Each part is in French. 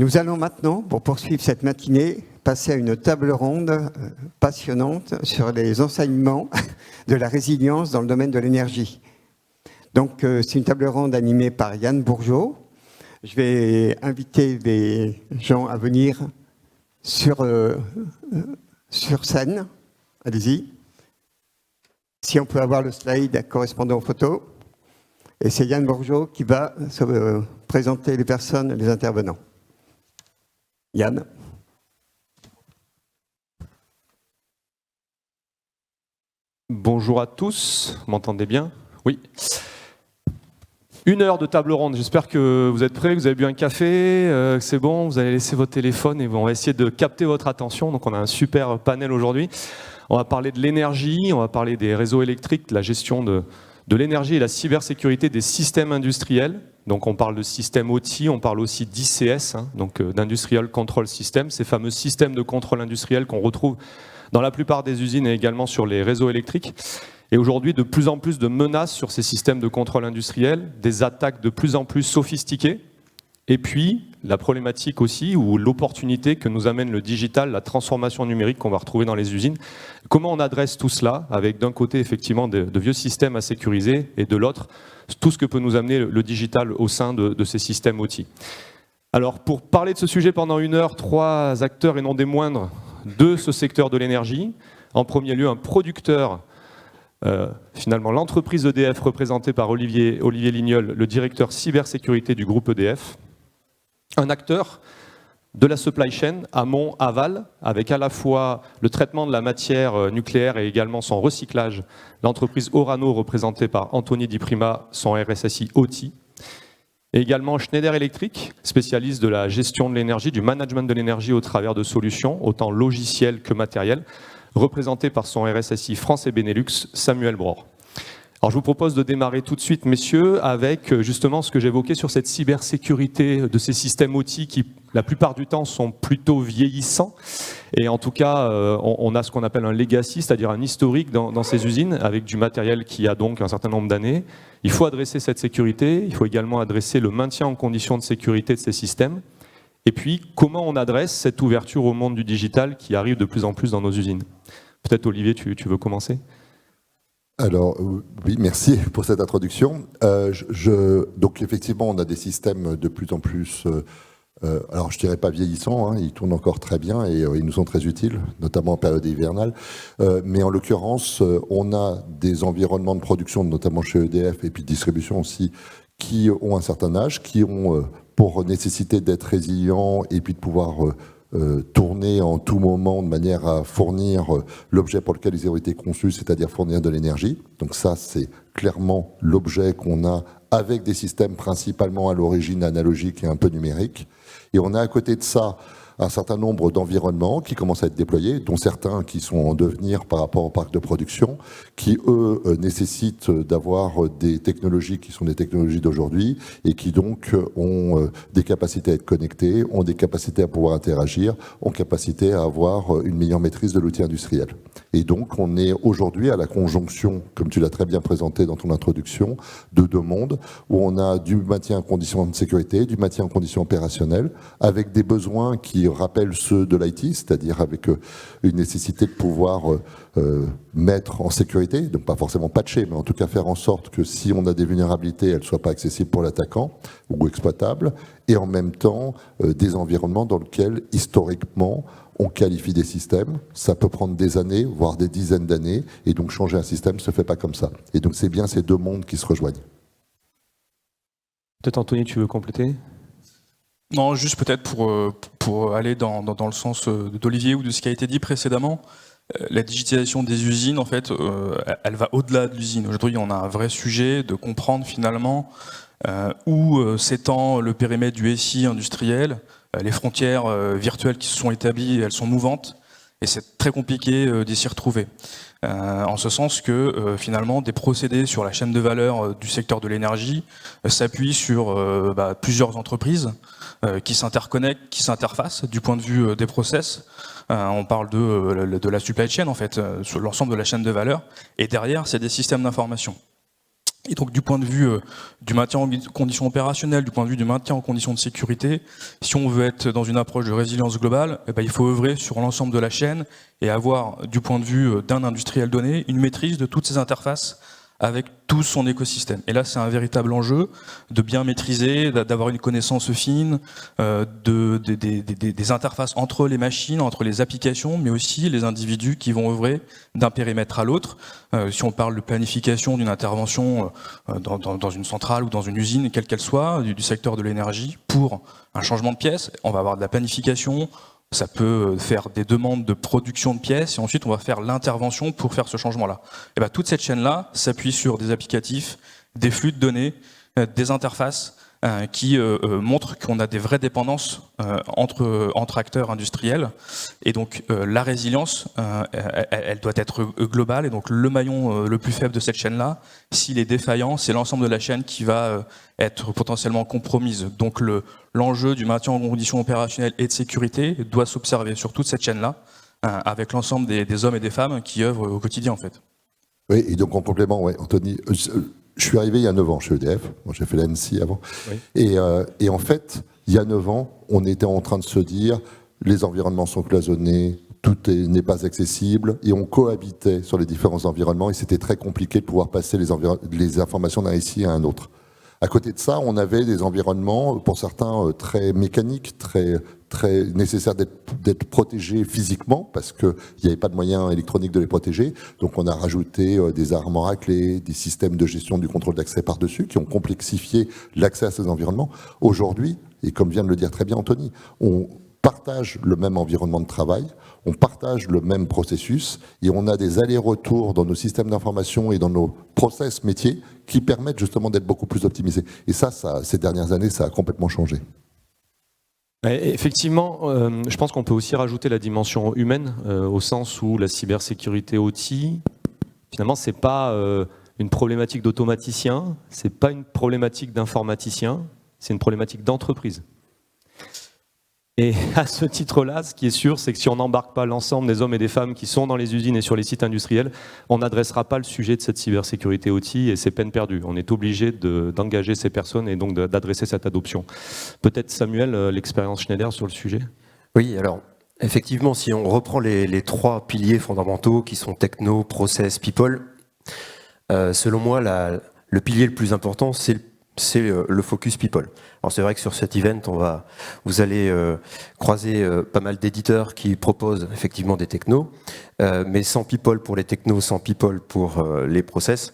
Nous allons maintenant, pour poursuivre cette matinée, passer à une table ronde passionnante sur les enseignements de la résilience dans le domaine de l'énergie. Donc, c'est une table ronde animée par Yann Bourgeaud. Je vais inviter les gens à venir sur scène. Allez-y. Si on peut avoir le slide correspondant aux photos. Et c'est Yann Bourgeaud qui va présenter les personnes, les intervenants. Yann. Bonjour à tous, vous m'entendez bien? Oui. 1 heure de table ronde, j'espère que vous êtes prêts, que vous avez bu un café, c'est bon, vous allez laisser votre téléphone et on va essayer de capter votre attention. Donc on a un super panel aujourd'hui. On va parler de l'énergie, on va parler des réseaux électriques, de la gestion de l'énergie et la cybersécurité des systèmes industriels. Donc on parle de système OT, on parle aussi d'ICS, donc d'Industrial Control System, ces fameux systèmes de contrôle industriel qu'on retrouve dans la plupart des usines et également sur les réseaux électriques. Et aujourd'hui, de plus en plus de menaces sur ces systèmes de contrôle industriel, des attaques de plus en plus sophistiquées, et puis la problématique aussi, ou l'opportunité que nous amène le digital, la transformation numérique qu'on va retrouver dans les usines. Comment on adresse tout cela, avec d'un côté effectivement de vieux systèmes à sécuriser, et de l'autre, tout ce que peut nous amener le digital au sein de ces systèmes OT. Alors pour parler de ce sujet pendant 1 heure, 3 acteurs et non des moindres de ce secteur de l'énergie. En premier lieu, un producteur, finalement l'entreprise EDF représentée par Olivier Lignol, le directeur cybersécurité du groupe EDF. Un acteur de la supply chain amont-aval, avec à la fois le traitement de la matière nucléaire et également son recyclage. L'entreprise Orano, représentée par Anthony Di Prima, son RSSI OT. Et également Schneider Electric, spécialiste de la gestion de l'énergie, du management de l'énergie au travers de solutions, autant logicielles que matérielles, représenté par son RSSI France et Benelux, Samuel Bror. Alors je vous propose de démarrer tout de suite, messieurs, avec justement ce que j'évoquais sur cette cybersécurité de ces systèmes OT qui, la plupart du temps, sont plutôt vieillissants. Et en tout cas, on a ce qu'on appelle un legacy, c'est-à-dire un historique dans ces usines, avec du matériel qui a donc un certain nombre d'années. Il faut adresser cette sécurité, il faut également adresser le maintien en conditions de sécurité de ces systèmes. Et puis, comment on adresse cette ouverture au monde du digital qui arrive de plus en plus dans nos usines? Peut-être Olivier, tu veux commencer? Alors, oui, merci pour cette introduction. Donc, effectivement, on a des systèmes de plus en plus, alors je dirais pas vieillissants, ils tournent encore très bien et ils nous sont très utiles, notamment en période hivernale. Mais en l'occurrence, on a des environnements de production, notamment chez EDF et puis de distribution aussi, qui ont un certain âge, qui ont pour nécessité d'être résilients et puis de pouvoir tourner en tout moment de manière à fournir l'objet pour lequel ils ont été conçus, c'est-à-dire fournir de l'énergie. Donc ça, c'est clairement l'objet qu'on a avec des systèmes principalement à l'origine analogiques et un peu numériques. Et on a à côté de ça un certain nombre d'environnements qui commencent à être déployés, dont certains qui sont en devenir par rapport au parc de production, qui, eux, nécessitent d'avoir des technologies qui sont des technologies d'aujourd'hui et qui donc ont des capacités à être connectés, ont des capacités à pouvoir interagir, ont capacité à avoir une meilleure maîtrise de l'outil industriel. Et donc, on est aujourd'hui à la conjonction, comme tu l'as très bien présenté dans ton introduction, de 2 mondes, où on a du maintien en conditions de sécurité, du maintien en conditions opérationnelles, avec des besoins qui rappellent ceux de l'IT, c'est-à-dire avec une nécessité de pouvoir mettre en sécurité, donc pas forcément patcher, mais en tout cas faire en sorte que si on a des vulnérabilités, elles ne soient pas accessibles pour l'attaquant ou exploitables, et en même temps des environnements dans lesquels, historiquement, on qualifie des systèmes, ça peut prendre des années, voire des dizaines d'années, et donc changer un système ne se fait pas comme ça. Et donc c'est bien ces 2 mondes qui se rejoignent. Peut-être Anthony, tu veux compléter? Non, juste peut-être pour aller dans le sens d'Olivier ou de ce qui a été dit précédemment, la digitalisation des usines, en fait, elle va au-delà de l'usine. Aujourd'hui, on a un vrai sujet de comprendre finalement où s'étend le périmètre du SI industriel. Les frontières virtuelles qui se sont établies, elles sont mouvantes et c'est très compliqué d'y s'y retrouver. En ce sens que finalement des procédés sur la chaîne de valeur du secteur de l'énergie s'appuient sur plusieurs entreprises qui s'interconnectent, qui s'interfacent du point de vue des process. On parle de la supply chain en fait, sur l'ensemble de la chaîne de valeur. Et derrière, c'est des systèmes d'information. Et donc du point de vue du maintien en conditions opérationnelles, du point de vue du maintien en conditions de sécurité, si on veut être dans une approche de résilience globale, il faut œuvrer sur l'ensemble de la chaîne et avoir, du point de vue d'un industriel donné, une maîtrise de toutes ces interfaces avec tout son écosystème. Et là, c'est un véritable enjeu de bien maîtriser, d'avoir une connaissance fine des interfaces entre les machines, entre les applications, mais aussi les individus qui vont œuvrer d'un périmètre à l'autre. Si on parle de planification d'une intervention dans une centrale ou dans une usine, quelle qu'elle soit, du secteur de l'énergie, pour un changement de pièce, on va avoir de la planification. Ça peut faire des demandes de production de pièces et ensuite on va faire l'intervention pour faire ce changement-là. Et toute cette chaîne-là s'appuie sur des applicatifs, des flux de données, des interfaces qui montrent qu'on a des vraies dépendances entre acteurs industriels. Et donc la résilience, elle doit être globale. Et donc le maillon le plus faible de cette chaîne-là, s'il est défaillant, c'est l'ensemble de la chaîne qui va être potentiellement compromise. Donc l'enjeu du maintien en conditions opérationnelles et de sécurité doit s'observer sur toute cette chaîne-là, avec l'ensemble des hommes et des femmes qui œuvrent au quotidien en fait. Oui, et donc en complément, ouais, Anthony, je suis arrivé il y a 9 ans chez EDF, moi j'ai fait l'ANSI avant, oui. Et en fait, il y a 9 ans, on était en train de se dire, les environnements sont cloisonnés, tout n'est pas accessible, et on cohabitait sur les différents environnements, et c'était très compliqué de pouvoir passer les informations d'un SI à un autre. À côté de ça, on avait des environnements, pour certains, très mécaniques, très nécessaires d'être protégés physiquement, parce qu'il n'y avait pas de moyens électroniques de les protéger. Donc on a rajouté des armoires à clés, des systèmes de gestion du contrôle d'accès par-dessus, qui ont complexifié l'accès à ces environnements. Aujourd'hui, et comme vient de le dire très bien Anthony, on partage le même environnement de travail, on partage le même processus et on a des allers-retours dans nos systèmes d'information et dans nos process métiers qui permettent justement d'être beaucoup plus optimisés. Et ça, ces dernières années, ça a complètement changé. Effectivement, je pense qu'on peut aussi rajouter la dimension humaine, au sens où la cybersécurité OT, finalement, c'est pas une problématique d'automaticien, c'est pas une problématique d'informaticien, c'est une problématique d'entreprise. Et à ce titre-là, ce qui est sûr, c'est que si on n'embarque pas l'ensemble des hommes et des femmes qui sont dans les usines et sur les sites industriels, on n'adressera pas le sujet de cette cybersécurité OT et c'est peine perdue. On est obligé d'engager ces personnes et donc d'adresser cette adoption. Peut-être Samuel, l'expérience Schneider sur le sujet ? Oui, alors effectivement, si on reprend les 3 piliers fondamentaux qui sont techno, process, people, selon moi, le pilier le plus important, c'est le focus people. Alors c'est vrai que sur cet event, vous allez croiser pas mal d'éditeurs qui proposent effectivement des technos, mais sans people pour les technos, sans people pour les process,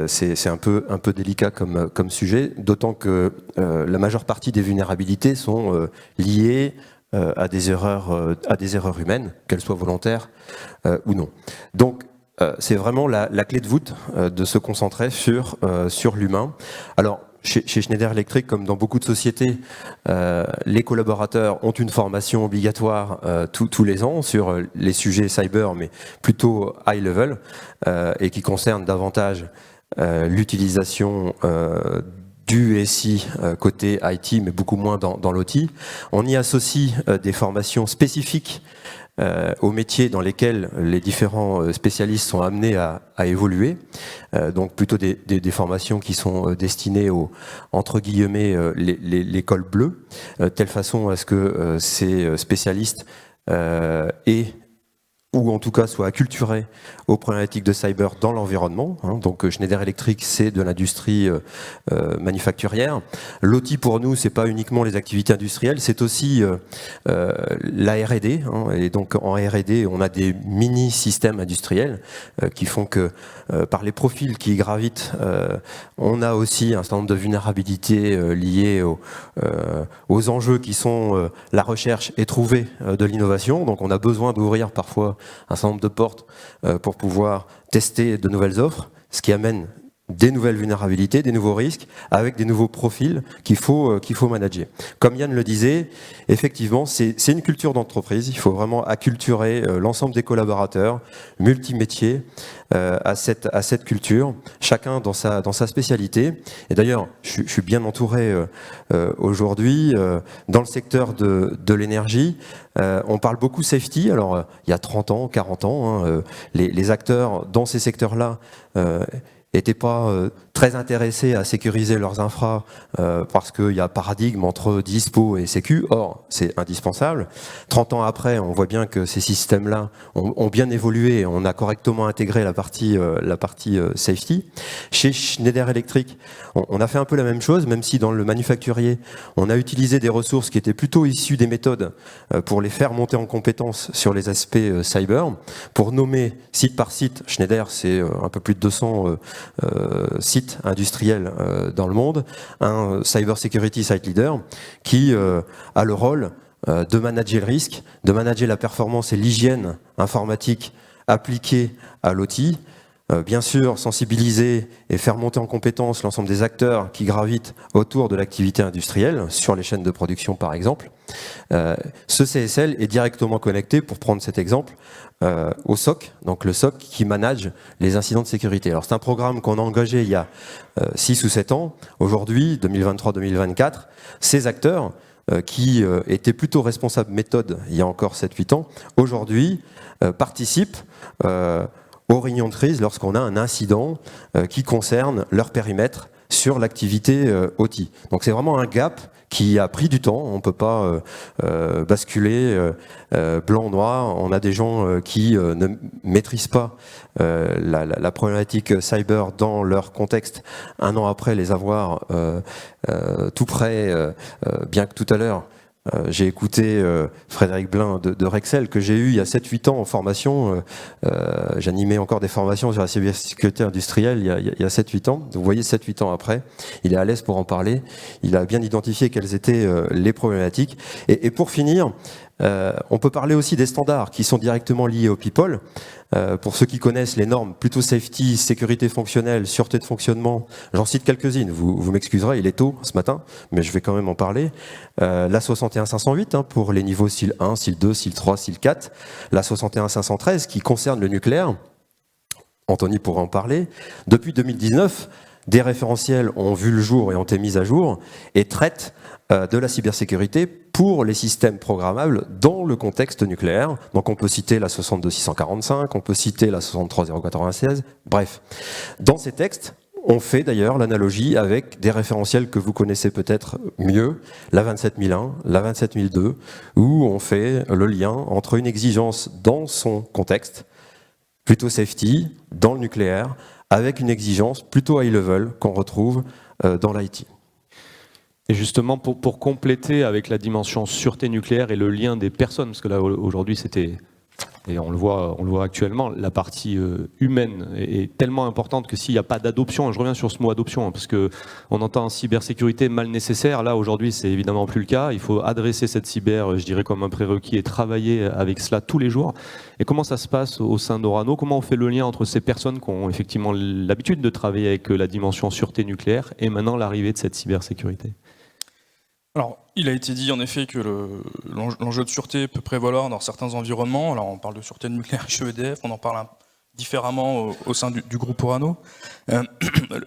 c'est un peu délicat comme sujet, d'autant que la majeure partie des vulnérabilités sont liées à des erreurs humaines, qu'elles soient volontaires ou non. Donc c'est vraiment la clé de voûte de se concentrer sur l'humain. Alors, chez Schneider Electric, comme dans beaucoup de sociétés, les collaborateurs ont une formation obligatoire tous les ans sur les sujets cyber, mais plutôt high level, et qui concernent davantage l'utilisation du SI côté IT, mais beaucoup moins dans l'OT. On y associe des formations spécifiques aux métiers dans lesquels les différents spécialistes sont amenés à évoluer, donc plutôt des formations qui sont destinées aux, entre guillemets, les cols bleus, telle façon à ce que ces spécialistes aient ou en tout cas soient acculturés aux problématiques de cyber dans l'environnement. Donc Schneider Electric, c'est de l'industrie manufacturière. L'OT pour nous, c'est pas uniquement les activités industrielles, c'est aussi la R&D. Et donc en R&D, on a des mini-systèmes industriels qui font que par les profils qui gravitent, on a aussi un certain nombre de vulnérabilités liées aux enjeux qui sont la recherche et trouver de l'innovation. Donc on a besoin d'ouvrir parfois un certain nombre de portes pour pouvoir tester de nouvelles offres, ce qui amène des nouvelles vulnérabilités, des nouveaux risques, avec des nouveaux profils qu'il faut manager. Comme Yann le disait, effectivement, c'est une culture d'entreprise. Il faut vraiment acculturer l'ensemble des collaborateurs, multimétiers, à cette culture, chacun dans sa spécialité. Et d'ailleurs, je suis bien entouré aujourd'hui dans le secteur de l'énergie. On parle beaucoup safety. Alors, il y a 30 ans, 40 ans, les acteurs dans ces secteurs-là n'étaient pas très intéressés à sécuriser leurs infras parce qu'il y a paradigme entre dispo et sécu. Or, c'est indispensable. 30 ans après, on voit bien que ces systèmes-là ont bien évolué. On a correctement intégré la partie safety. Chez Schneider Electric, on a fait un peu la même chose, même si dans le manufacturier, on a utilisé des ressources qui étaient plutôt issues des méthodes pour les faire monter en compétences sur les aspects cyber. Pour nommer site par site, Schneider, c'est un peu plus de 200 sites industriels dans le monde, un Cyber Security Site Leader qui a le rôle de manager le risque, de manager la performance et l'hygiène informatique appliquée à l'outil, bien sûr sensibiliser et faire monter en compétence l'ensemble des acteurs qui gravitent autour de l'activité industrielle, sur les chaînes de production par exemple. Ce CSL est directement connecté, pour prendre cet exemple, au SOC, donc le SOC qui manage les incidents de sécurité. Alors c'est un programme qu'on a engagé il y a 6 ou 7 ans. Aujourd'hui, 2023-2024, ces acteurs qui étaient plutôt responsables méthode il y a encore 7-8 ans, aujourd'hui participent aux réunions de crise lorsqu'on a un incident qui concerne leur périmètre sur l'activité OT. Donc c'est vraiment un gap qui a pris du temps. On ne peut pas basculer blanc-noir. On a des gens qui ne maîtrisent pas la problématique cyber dans leur contexte. Un an après les avoir tout près, bien que tout à l'heure, j'ai écouté Frédéric Blin de Rexel, que j'ai eu il y a 7-8 ans en formation. J'animais encore des formations sur la cybersécurité industrielle il y a 7-8 ans. Vous voyez, 7-8 ans après, il est à l'aise pour en parler. Il a bien identifié quelles étaient les problématiques. Et pour finir, on peut parler aussi des standards qui sont directement liés au people. Pour ceux qui connaissent les normes plutôt safety, sécurité fonctionnelle, sûreté de fonctionnement, j'en cite quelques-unes. Vous m'excuserez, il est tôt ce matin, mais je vais quand même en parler. La 61508 pour les niveaux SIL 1, SIL 2, SIL 3, SIL 4. La 61513 qui concerne le nucléaire. Anthony pourra en parler. Depuis 2019, des référentiels ont vu le jour et ont été mis à jour et traitent de la cybersécurité pour les systèmes programmables dans le contexte nucléaire. Donc on peut citer la 62645, on peut citer la 63096, bref. Dans ces textes, on fait d'ailleurs l'analogie avec des référentiels que vous connaissez peut-être mieux, la 27001, la 27002, où on fait le lien entre une exigence dans son contexte, plutôt safety, dans le nucléaire, avec une exigence plutôt high level qu'on retrouve dans l'IT. Et justement, pour compléter avec la dimension sûreté nucléaire et le lien des personnes, parce que là aujourd'hui c'était, et on le voit actuellement, la partie humaine est tellement importante que s'il n'y a pas d'adoption, et je reviens sur ce mot adoption, parce qu'on entend cybersécurité mal nécessaire, là aujourd'hui c'est évidemment plus le cas, il faut adresser cette cyber, je dirais comme un prérequis, et travailler avec cela tous les jours. Et comment ça se passe au sein d'Orano? Comment on fait le lien entre ces personnes qui ont effectivement l'habitude de travailler avec la dimension sûreté nucléaire et maintenant l'arrivée de cette cybersécurité? Alors, il a été dit en effet que l'enjeu de sûreté peut prévaloir dans certains environnements. Alors, on parle de sûreté nucléaire chez EDF, on en parle différemment au sein du groupe Orano.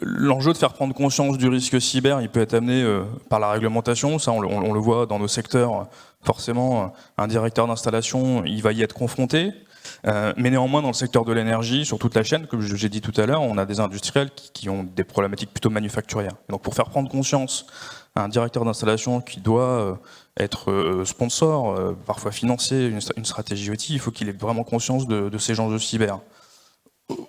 L'enjeu de faire prendre conscience du risque cyber, il peut être amené par la réglementation. Ça, on le voit dans nos secteurs. Forcément, un directeur d'installation, il va y être confronté. Mais néanmoins, dans le secteur de l'énergie, sur toute la chaîne, comme j'ai dit tout à l'heure, on a des industriels qui ont des problématiques plutôt manufacturières. Et donc, pour faire prendre conscience à un directeur d'installation qui doit être sponsor, parfois financer une stratégie OT, il faut qu'il ait vraiment conscience de ces enjeux cyber.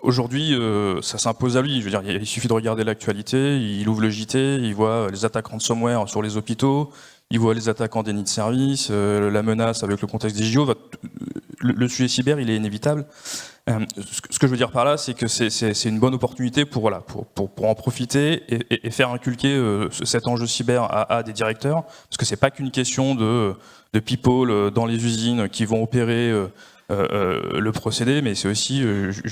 Aujourd'hui, ça s'impose à lui. Je veux dire, il suffit de regarder l'actualité, il ouvre le JT, il voit les attaques ransomware sur les hôpitaux, il voit les attaques en déni de service, la menace avec le contexte des JO. Le sujet cyber, il est inévitable. Ce que je veux dire par là, c'est que c'est une bonne opportunité pour en profiter et faire inculquer cet enjeu cyber à des directeurs, parce que c'est pas qu'une question de people dans les usines qui vont opérer le procédé, mais c'est aussi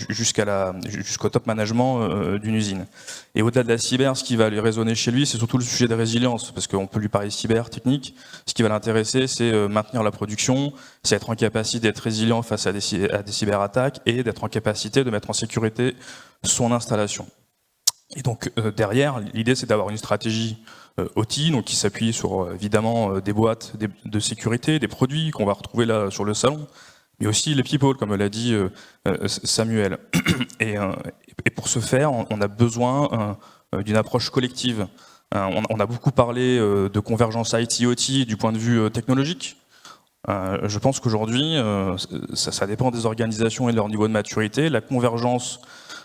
jusqu'au top management d'une usine. Et au-delà de la cyber, ce qui va lui résonner chez lui, c'est surtout le sujet de résilience, parce qu'on peut lui parler cyber, technique. Ce qui va l'intéresser, c'est maintenir la production, c'est être en capacité d'être résilient face à des cyberattaques et d'être en capacité de mettre en sécurité son installation. Et donc derrière, l'idée c'est d'avoir une stratégie OT, donc qui s'appuie sur évidemment des boîtes de sécurité, des produits qu'on va retrouver là sur le salon, mais aussi les people, comme l'a dit Samuel. Et pour ce faire, on a besoin d'une approche collective. On a beaucoup parlé de convergence IT-OT du point de vue technologique. Je pense qu'aujourd'hui, ça dépend des organisations et de leur niveau de maturité. La convergence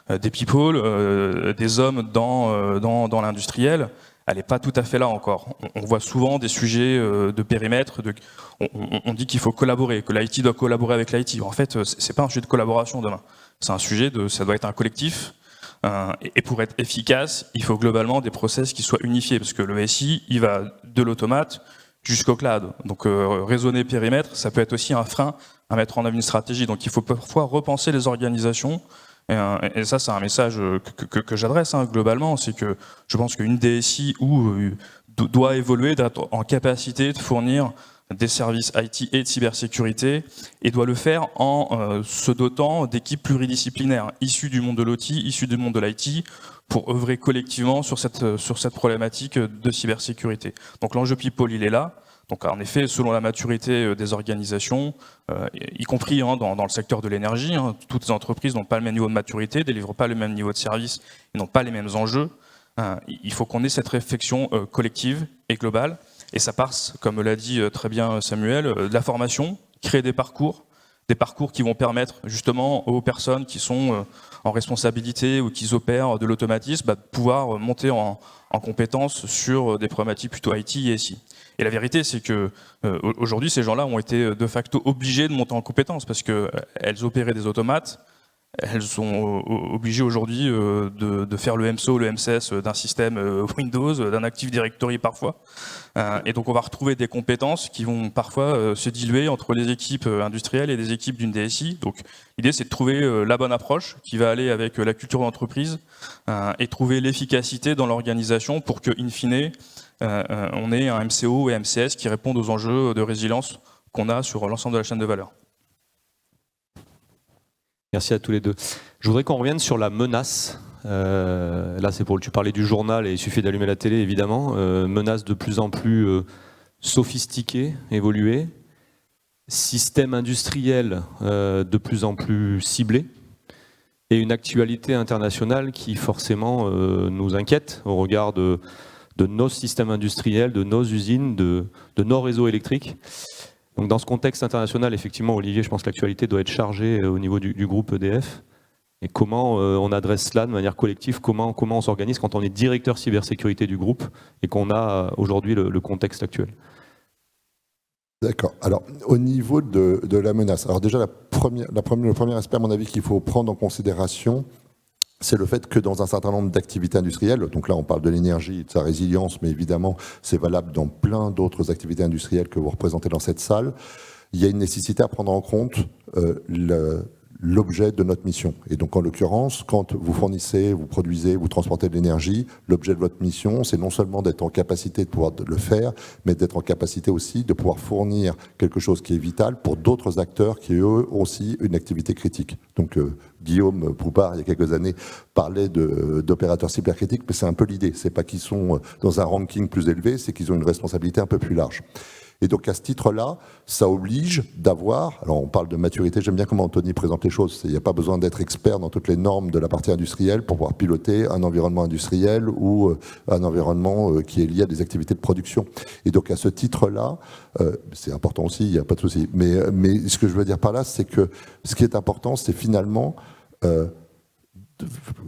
des people, des hommes dans l'industriel, elle n'est pas tout à fait là encore. On voit souvent des sujets de périmètre, on dit qu'il faut collaborer, que l'IT doit collaborer avec l'IT. En fait, c'est pas un sujet de collaboration demain. C'est un sujet ça doit être un collectif. Et pour être efficace, il faut globalement des process qui soient unifiés, parce que le SI, il va de l'automate jusqu'au cloud. Donc raisonner périmètre, ça peut être aussi un frein à mettre en œuvre une stratégie. Donc il faut parfois repenser les organisations. Et ça, c'est un message que j'adresse globalement, c'est que je pense qu'une DSI doit évoluer, d'être en capacité de fournir des services IT et de cybersécurité, et doit le faire en se dotant d'équipes pluridisciplinaires, issues du monde de l'OT, issues du monde de l'IT, pour œuvrer collectivement sur cette problématique de cybersécurité. Donc l'enjeu people, il est là. Donc en effet, selon la maturité des organisations, y compris dans le secteur de l'énergie, toutes les entreprises n'ont pas le même niveau de maturité, délivrent pas le même niveau de service, ils n'ont pas les mêmes enjeux. Il faut qu'on ait cette réflexion collective et globale. Et ça passe, comme l'a dit très bien Samuel, de la formation, créer des parcours qui vont permettre justement aux personnes qui sont en responsabilité ou qui opèrent de l'automatisme de pouvoir monter en compétences sur des problématiques plutôt IT et SI. Et la vérité, c'est que aujourd'hui, ces gens-là ont été de facto obligés de monter en compétences parce qu'elles opéraient des automates. Elles sont obligées aujourd'hui de faire le MSO, le MCS d'un système Windows, d'un Active Directory parfois. Et donc on va retrouver des compétences qui vont parfois se diluer entre les équipes industrielles et des équipes d'une DSI. Donc l'idée, c'est de trouver la bonne approche qui va aller avec la culture d'entreprise et trouver l'efficacité dans l'organisation pour que, in fine, on ait un MCO et MCS qui répondent aux enjeux de résilience qu'on a sur l'ensemble de la chaîne de valeur. Merci à tous les deux. Je voudrais qu'on revienne sur la menace. Là, tu parlais du journal et il suffit d'allumer la télé, évidemment. Menace de plus en plus sophistiquée, évoluée. Système industriel de plus en plus ciblé. Et une actualité internationale qui forcément nous inquiète au regard de nos systèmes industriels, de nos usines, de nos réseaux électriques. Donc dans ce contexte international, effectivement, Olivier, je pense que l'actualité doit être chargée au niveau du groupe EDF. Et comment on adresse cela de manière collective, comment on s'organise quand on est directeur cybersécurité du groupe et qu'on a aujourd'hui le contexte actuel. D'accord. Alors, au niveau de la menace, alors déjà, le premier aspect, à mon avis, qu'il faut prendre en considération, c'est le fait que dans un certain nombre d'activités industrielles, donc là on parle de l'énergie, de sa résilience, mais évidemment c'est valable dans plein d'autres activités industrielles que vous représentez dans cette salle, il y a une nécessité à prendre en compte l'objet de notre mission. Et donc en l'occurrence, quand vous fournissez, vous produisez, vous transportez de l'énergie, l'objet de votre mission, c'est non seulement d'être en capacité de pouvoir le faire, mais d'être en capacité aussi de pouvoir fournir quelque chose qui est vital pour d'autres acteurs qui eux ont aussi une activité critique. Donc Guillaume Poupard, il y a quelques années, parlait d'opérateurs cybercritiques, mais c'est un peu l'idée. C'est pas qu'ils sont dans un ranking plus élevé, c'est qu'ils ont une responsabilité un peu plus large. Et donc à ce titre-là, ça oblige d'avoir, alors on parle de maturité, j'aime bien comment Anthony présente les choses, il n'y a pas besoin d'être expert dans toutes les normes de la partie industrielle pour pouvoir piloter un environnement industriel ou un environnement qui est lié à des activités de production. Et donc à ce titre-là, c'est important aussi, il n'y a pas de souci, mais ce que je veux dire par là, c'est que ce qui est important, c'est finalement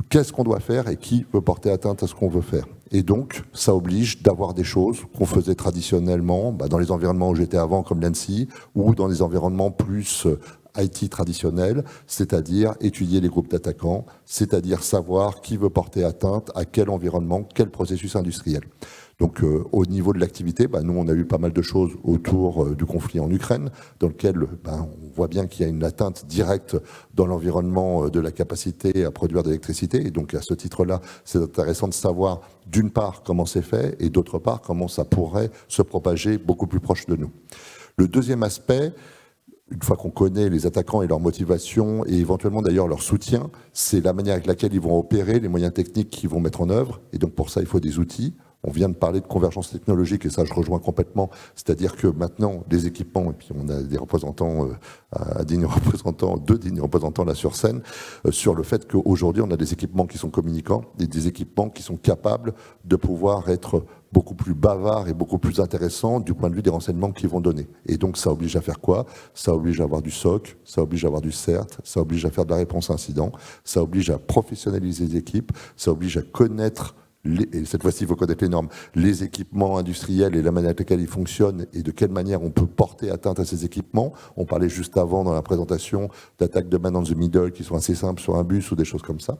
qu'est-ce qu'on doit faire et qui peut porter atteinte à ce qu'on veut faire. Et donc, ça oblige d'avoir des choses qu'on faisait traditionnellement dans les environnements où j'étais avant, comme l'ANSSI, ou dans les environnements plus IT traditionnels, c'est-à-dire étudier les groupes d'attaquants, c'est-à-dire savoir qui veut porter atteinte à quel environnement, quel processus industriel. Donc au niveau de l'activité, nous on a eu pas mal de choses autour du conflit en Ukraine, dans lequel on voit bien qu'il y a une atteinte directe dans l'environnement de la capacité à produire de l'électricité. Et donc à ce titre-là, c'est intéressant de savoir d'une part comment c'est fait et d'autre part comment ça pourrait se propager beaucoup plus proche de nous. Le deuxième aspect, une fois qu'on connaît les attaquants et leur motivation et éventuellement d'ailleurs leur soutien, c'est la manière avec laquelle ils vont opérer, les moyens techniques qu'ils vont mettre en œuvre. Et donc pour ça, il faut des outils. On vient de parler de convergence technologique et ça je rejoins complètement, c'est-à-dire que maintenant les équipements, et puis on a des représentants, deux dignes représentants là sur scène, sur le fait qu'aujourd'hui on a des équipements qui sont communicants et des équipements qui sont capables de pouvoir être beaucoup plus bavards et beaucoup plus intéressants du point de vue des renseignements qu'ils vont donner. Et donc ça oblige à faire quoi? Ça oblige à avoir du SOC, ça oblige à avoir du CERT, ça oblige à faire de la réponse à incident, ça oblige à professionnaliser les équipes, ça oblige à connaître et cette fois-ci, il faut connaître les normes, les équipements industriels et la manière avec laquelle ils fonctionnent et de quelle manière on peut porter atteinte à ces équipements. On parlait juste avant dans la présentation d'attaques de man in the middle qui sont assez simples sur un bus ou des choses comme ça.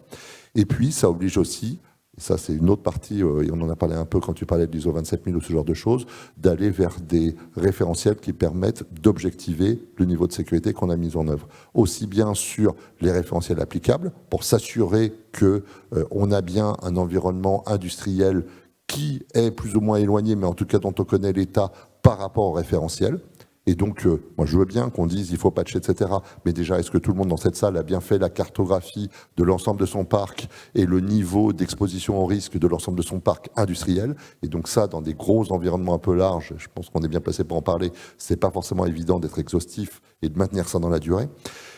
Et puis, ça oblige aussi, et ça c'est une autre partie, et on en a parlé un peu quand tu parlais de l'ISO 27000 ou ce genre de choses, d'aller vers des référentiels qui permettent d'objectiver le niveau de sécurité qu'on a mis en œuvre. Aussi bien sur les référentiels applicables, pour s'assurer qu'on a bien un environnement industriel qui est plus ou moins éloigné, mais en tout cas dont on connaît l'état par rapport au référentiel. Et donc, moi je veux bien qu'on dise il faut patcher, etc. Mais déjà, est-ce que tout le monde dans cette salle a bien fait la cartographie de l'ensemble de son parc et le niveau d'exposition au risque de l'ensemble de son parc industriel? Et donc ça, dans des gros environnements un peu larges, je pense qu'on est bien placé pour en parler, c'est pas forcément évident d'être exhaustif et de maintenir ça dans la durée.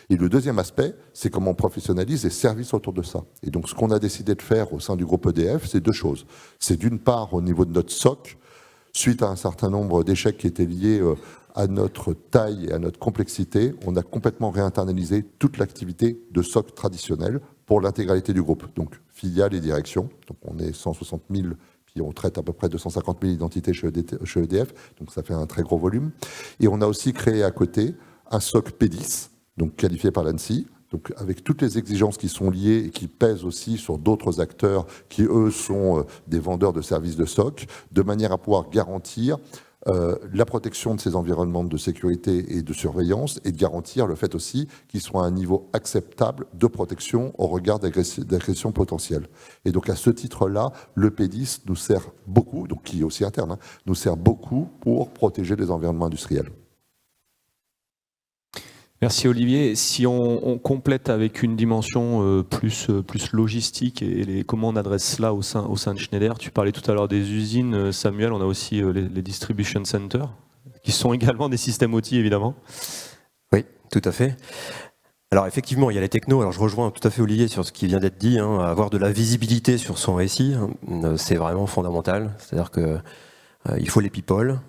Et le deuxième aspect, c'est comment on professionnalise les services autour de ça. Et donc ce qu'on a décidé de faire au sein du groupe EDF, c'est deux choses. C'est d'une part au niveau de notre SOC, suite à un certain nombre d'échecs qui étaient liés à notre taille et à notre complexité, on a complètement réinternalisé toute l'activité de SOC traditionnelle pour l'intégralité du groupe, donc filiales et directions. Donc on est 160 000, puis on traite à peu près 250 000 identités chez EDF, donc ça fait un très gros volume. Et on a aussi créé à côté un SOC P10, donc qualifié par l'ANSSI, donc avec toutes les exigences qui sont liées et qui pèsent aussi sur d'autres acteurs qui, eux, sont des vendeurs de services de SOC, de manière à pouvoir garantir la protection de ces environnements de sécurité et de surveillance et de garantir le fait aussi qu'ils soient à un niveau acceptable de protection au regard d'agressions potentielles. Et donc à ce titre-là, le P10 nous sert beaucoup, donc qui est aussi interne, nous sert beaucoup pour protéger les environnements industriels. Merci Olivier. Si on complète avec une dimension plus logistique et comment on adresse cela au sein de Schneider, tu parlais tout à l'heure des usines, Samuel, on a aussi les distribution centers, qui sont également des systèmes OT évidemment. Oui, tout à fait. Alors effectivement, il y a les technos, alors je rejoins tout à fait Olivier sur ce qui vient d'être dit, avoir de la visibilité sur son récit, c'est vraiment fondamental, c'est-à-dire qu'il faut les people,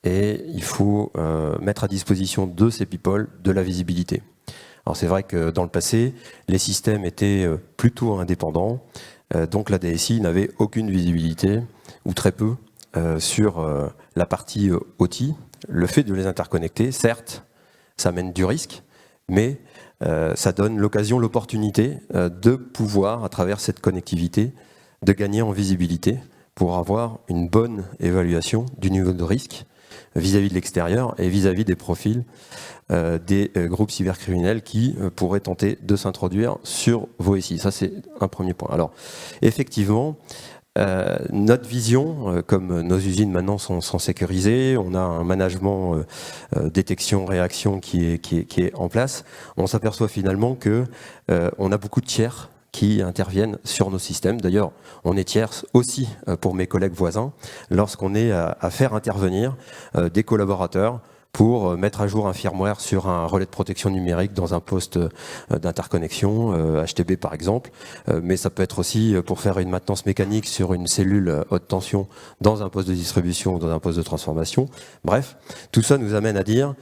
et il faut mettre à disposition de ces people de la visibilité. Alors c'est vrai que dans le passé, les systèmes étaient plutôt indépendants, donc la DSI n'avait aucune visibilité, ou très peu, sur la partie OT. Le fait de les interconnecter, certes, ça mène du risque, mais ça donne l'occasion, l'opportunité de pouvoir, à travers cette connectivité, de gagner en visibilité pour avoir une bonne évaluation du niveau de risque vis-à-vis de l'extérieur et vis-à-vis des profils des groupes cybercriminels qui pourraient tenter de s'introduire sur vos SI. Ça, c'est un premier point. Alors, effectivement, notre vision, comme nos usines maintenant sont sécurisées, on a un management détection-réaction qui est en place, on s'aperçoit finalement qu'on a beaucoup de tiers qui interviennent sur nos systèmes. D'ailleurs, on est tierce aussi pour mes collègues voisins lorsqu'on est à faire intervenir des collaborateurs pour mettre à jour un firmware sur un relais de protection numérique dans un poste d'interconnexion, HTB par exemple, mais ça peut être aussi pour faire une maintenance mécanique sur une cellule haute tension dans un poste de distribution ou dans un poste de transformation. Bref, tout ça nous amène à dire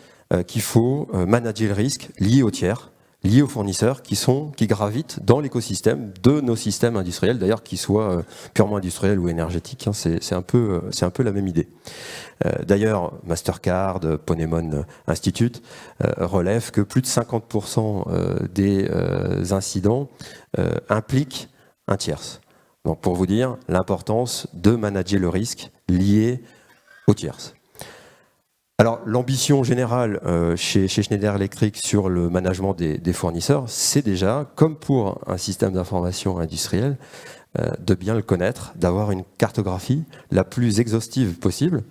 qu'il faut manager le risque lié aux tiers, liés aux fournisseurs qui gravitent dans l'écosystème de nos systèmes industriels, d'ailleurs qu'ils soient purement industriels ou énergétiques, c'est un peu la même idée. D'ailleurs, Mastercard, Ponemon Institute relève que plus de 50% des incidents impliquent un tierce. Donc pour vous dire l'importance de manager le risque lié aux tierces. Alors l'ambition générale chez Schneider Electric sur le management des fournisseurs, c'est déjà, comme pour un système d'information industriel, de bien le connaître, d'avoir une cartographie la plus exhaustive possible.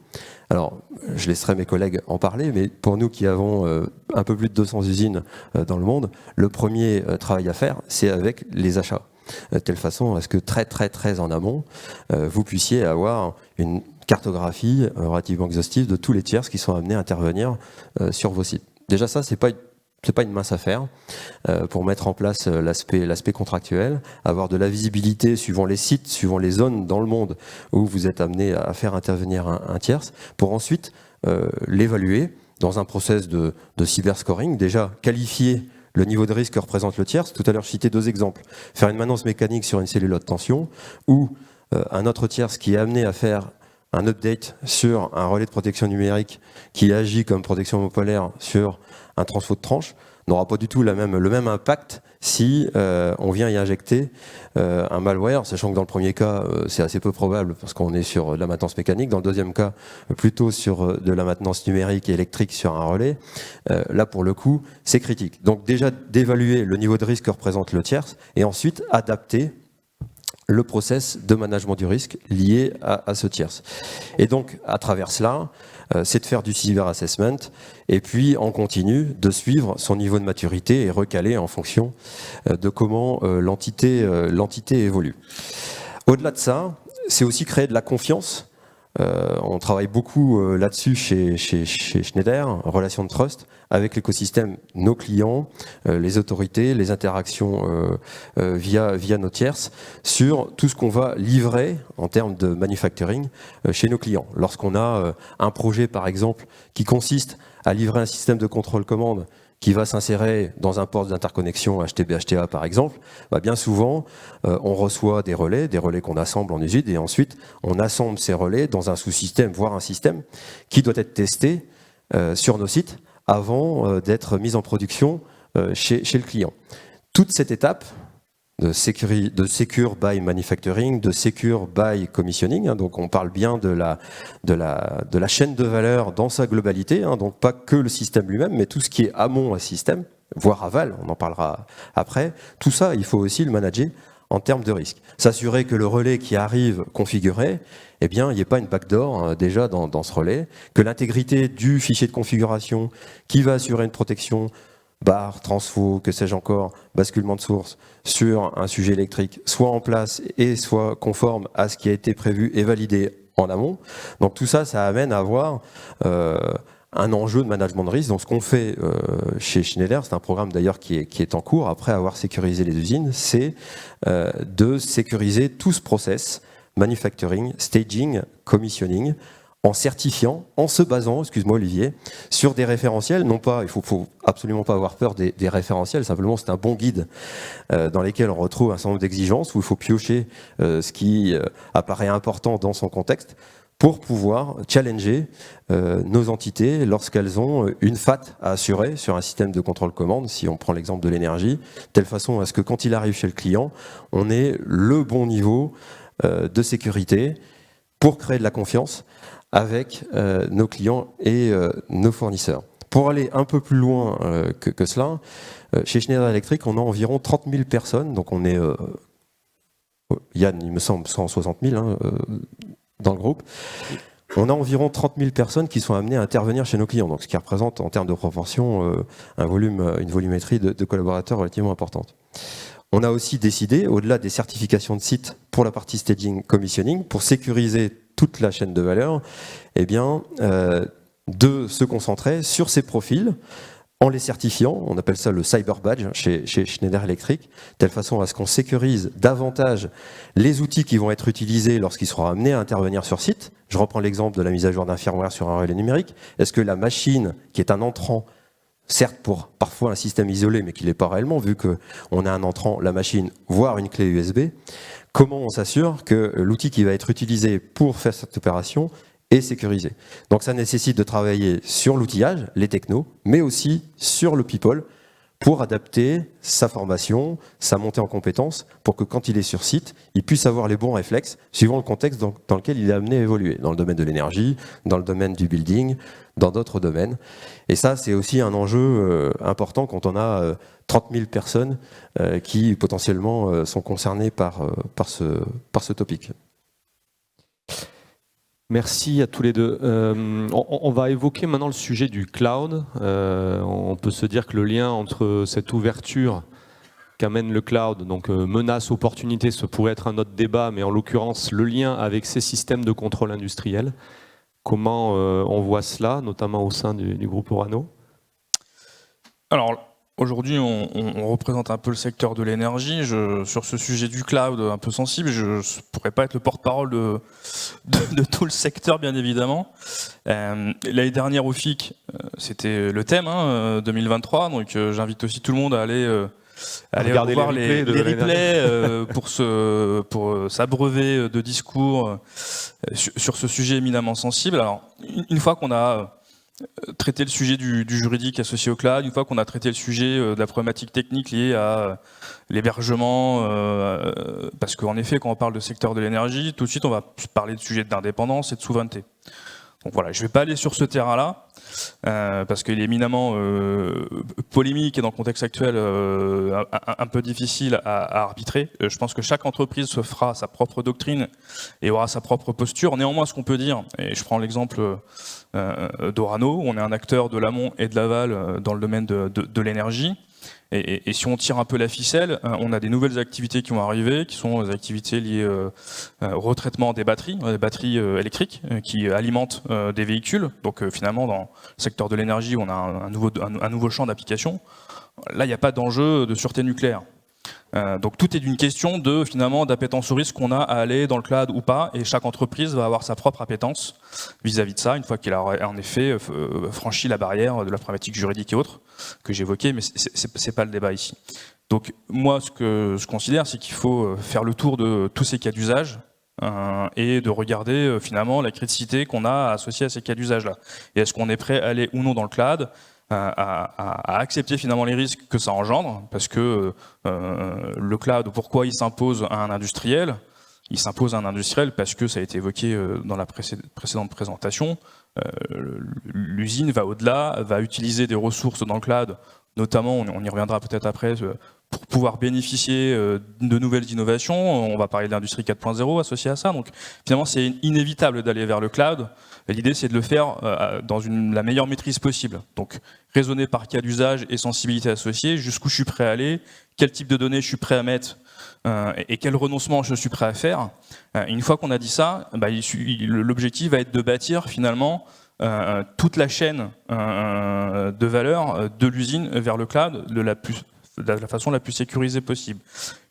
Alors, je laisserai mes collègues en parler, mais pour nous qui avons un peu plus de 200 usines dans le monde, le premier travail à faire, c'est avec les achats. de telle façon à ce que très en amont, vous puissiez avoir une cartographie relativement exhaustive de tous les tiers qui sont amenés à intervenir sur vos sites. Déjà ça, c'est pas une mince affaire pour mettre en place l'aspect contractuel, avoir de la visibilité suivant les sites, suivant les zones dans le monde où vous êtes amené à faire intervenir un tierce, pour ensuite l'évaluer dans un process de cyberscoring, déjà qualifier le niveau de risque que représente le tierce. Tout à l'heure, je citais 2 exemples. Faire une maintenance mécanique sur une cellule haute tension ou un autre tierce qui est amené à faire un update sur un relais de protection numérique qui agit comme protection homopolaire sur un transfo de tranche n'aura pas du tout le même impact si on vient y injecter un malware, sachant que dans le premier cas, c'est assez peu probable parce qu'on est sur de la maintenance mécanique. Dans le deuxième cas, plutôt sur de la maintenance numérique et électrique sur un relais. Là, pour le coup, c'est critique. Donc déjà, d'évaluer le niveau de risque que représente le tierce et ensuite adapter le process de management du risque lié à ce tierce. Et donc, à travers cela, c'est de faire du cyber assessment et puis en continu de suivre son niveau de maturité et recaler en fonction de comment l'entité évolue. Au-delà de ça, c'est aussi créer de la confiance. On travaille beaucoup là-dessus chez Schneider, relation de trust, avec l'écosystème, nos clients, les autorités, les interactions via nos tierces, sur tout ce qu'on va livrer en termes de manufacturing chez nos clients. Lorsqu'on a un projet, par exemple, qui consiste à livrer un système de contrôle-commande qui va s'insérer dans un port d'interconnexion HTB-HTA par exemple, bah bien souvent on reçoit des relais qu'on assemble en usine et ensuite on assemble ces relais dans un sous-système, voire un système qui doit être testé sur nos sites avant d'être mis en production chez le client. Toute cette étape de secure by manufacturing, de secure by commissioning, hein, donc on parle bien de la chaîne de valeur dans sa globalité, hein, donc pas que le système lui-même, mais tout ce qui est amont à système, voire aval, on en parlera après. Tout ça, il faut aussi le manager en termes de risque. S'assurer que le relais qui arrive configuré, eh bien, il n'y ait pas une backdoor déjà dans ce relais, que l'intégrité du fichier de configuration qui va assurer une protection barre, transfo, que sais-je encore, basculement de source sur un sujet électrique, soit en place et soit conforme à ce qui a été prévu et validé en amont. Donc tout ça, ça amène à avoir un enjeu de management de risque. Donc ce qu'on fait chez Schneider, c'est un programme d'ailleurs qui est en cours, après avoir sécurisé les usines, c'est de sécuriser tout ce process, manufacturing, staging, commissioning, en certifiant, en se basant, excuse-moi Olivier, sur des référentiels. Non pas, il faut absolument pas avoir peur des référentiels, simplement c'est un bon guide dans lequel on retrouve un certain nombre d'exigences où il faut piocher ce qui apparaît important dans son contexte pour pouvoir challenger nos entités lorsqu'elles ont une FAT à assurer sur un système de contrôle-commande, si on prend l'exemple de l'énergie, de telle façon à ce que quand il arrive chez le client, on ait le bon niveau de sécurité pour créer de la confiance avec nos clients et nos fournisseurs. Pour aller un peu plus loin que cela, chez Schneider Electric, on a environ 30 000 personnes, donc on est, Yann, il me semble, 160 000 hein, dans le groupe. On a environ 30 000 personnes qui sont amenées à intervenir chez nos clients, donc ce qui représente en termes de proportion une volumétrie de collaborateurs relativement importante. On a aussi décidé, au-delà des certifications de sites pour la partie staging commissioning, pour sécuriser toute la chaîne de valeur, eh bien, de se concentrer sur ces profils en les certifiant. On appelle ça le cyber badge chez Schneider Electric, de telle façon à ce qu'on sécurise davantage les outils qui vont être utilisés lorsqu'ils seront amenés à intervenir sur site. Je reprends l'exemple de la mise à jour d'un firmware sur un relais numérique. Est-ce que la machine, qui est un entrant, certes pour parfois un système isolé, mais qui ne l'est pas réellement, vu qu'on a un entrant, la machine, voire une clé USB, comment on s'assure que l'outil qui va être utilisé pour faire cette opération est sécurisé. Donc ça nécessite de travailler sur l'outillage, les technos, mais aussi sur le people, pour adapter sa formation, sa montée en compétences, pour que quand il est sur site, il puisse avoir les bons réflexes, suivant le contexte dans lequel il est amené à évoluer, dans le domaine de l'énergie, dans le domaine du building, dans d'autres domaines. Et ça, c'est aussi un enjeu important quand on a 30 000 personnes qui potentiellement sont concernées par ce topic. Merci à tous les deux. On va évoquer maintenant le sujet du cloud. On peut se dire que le lien entre cette ouverture qu'amène le cloud, donc menace, opportunité, ce pourrait être un autre débat, mais en l'occurrence le lien avec ces systèmes de contrôle industriel. Comment on voit cela, notamment au sein du groupe Orano? Alors, aujourd'hui, on représente un peu le secteur de l'énergie. Sur ce sujet du cloud un peu sensible, je ne pourrais pas être le porte-parole de tout le secteur, bien évidemment. L'année dernière au FIC, c'était le thème 2023, donc j'invite aussi tout le monde à aller revoir les replays pour s'abreuver de discours sur ce sujet éminemment sensible. Alors, une fois qu'on a traiter le sujet du juridique associé au cloud, une fois qu'on a traité le sujet de la problématique technique liée à l'hébergement, parce qu'en effet, quand on parle de secteur de l'énergie, tout de suite, on va parler de sujet d'indépendance et de souveraineté. Donc voilà, je ne vais pas aller sur ce terrain-là, parce qu'il est éminemment polémique et dans le contexte actuel un peu difficile à arbitrer. Je pense que chaque entreprise se fera sa propre doctrine et aura sa propre posture. Néanmoins, ce qu'on peut dire, et je prends l'exemple d'Orano, on est un acteur de l'amont et de l'aval dans le domaine de l'énergie. Et si on tire un peu la ficelle, on a des nouvelles activités qui vont arriver, qui sont des activités liées au retraitement des batteries électriques qui alimentent des véhicules. Donc finalement, dans le secteur de l'énergie, on a un nouveau champ d'application. Là, il n'y a pas d'enjeu de sûreté nucléaire. Donc tout est d'une question finalement d'appétence au risque qu'on a à aller dans le cloud ou pas, et chaque entreprise va avoir sa propre appétence vis-à-vis de ça, une fois qu'elle a en effet franchi la barrière de la problématique juridique et autres que j'évoquais, mais c'est pas le débat ici. Donc moi, ce que je considère, c'est qu'il faut faire le tour de tous ces cas d'usage et de regarder finalement la criticité qu'on a associée à ces cas d'usage-là. Et est-ce qu'on est prêt à aller ou non dans le cloud, à accepter finalement les risques que ça engendre, parce que le cloud, pourquoi il s'impose à un industriel? Il s'impose à un industriel parce que, ça a été évoqué dans la précédente présentation, l'usine va au-delà, va utiliser des ressources dans le cloud, notamment, on y reviendra peut-être après, pour pouvoir bénéficier de nouvelles innovations. On va parler de l'industrie 4.0 associée à ça. Donc finalement, c'est inévitable d'aller vers le cloud. L'idée, c'est de le faire dans la meilleure maîtrise possible. Donc raisonner par cas d'usage et sensibilité associée, jusqu'où je suis prêt à aller, quel type de données je suis prêt à mettre et quel renoncement je suis prêt à faire. Une fois qu'on a dit ça, l'objectif va être de bâtir finalement toute la chaîne de valeur de l'usine vers le cloud de la façon la plus sécurisée possible.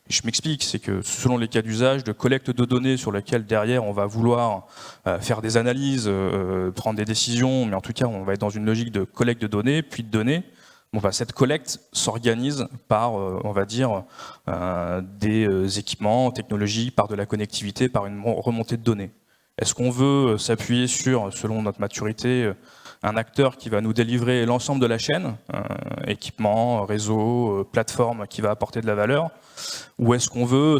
Je m'explique, c'est que selon les cas d'usage, de collecte de données sur lesquelles derrière on va vouloir faire des analyses, prendre des décisions, mais en tout cas on va être dans une logique de collecte de données, puis de données. Cette collecte s'organise par, on va dire, des équipements, technologies, par de la connectivité, par une remontée de données. Est-ce qu'on veut s'appuyer sur, selon notre maturité, un acteur qui va nous délivrer l'ensemble de la chaîne, équipement, réseau, plateforme qui va apporter de la valeur, ou est-ce qu'on veut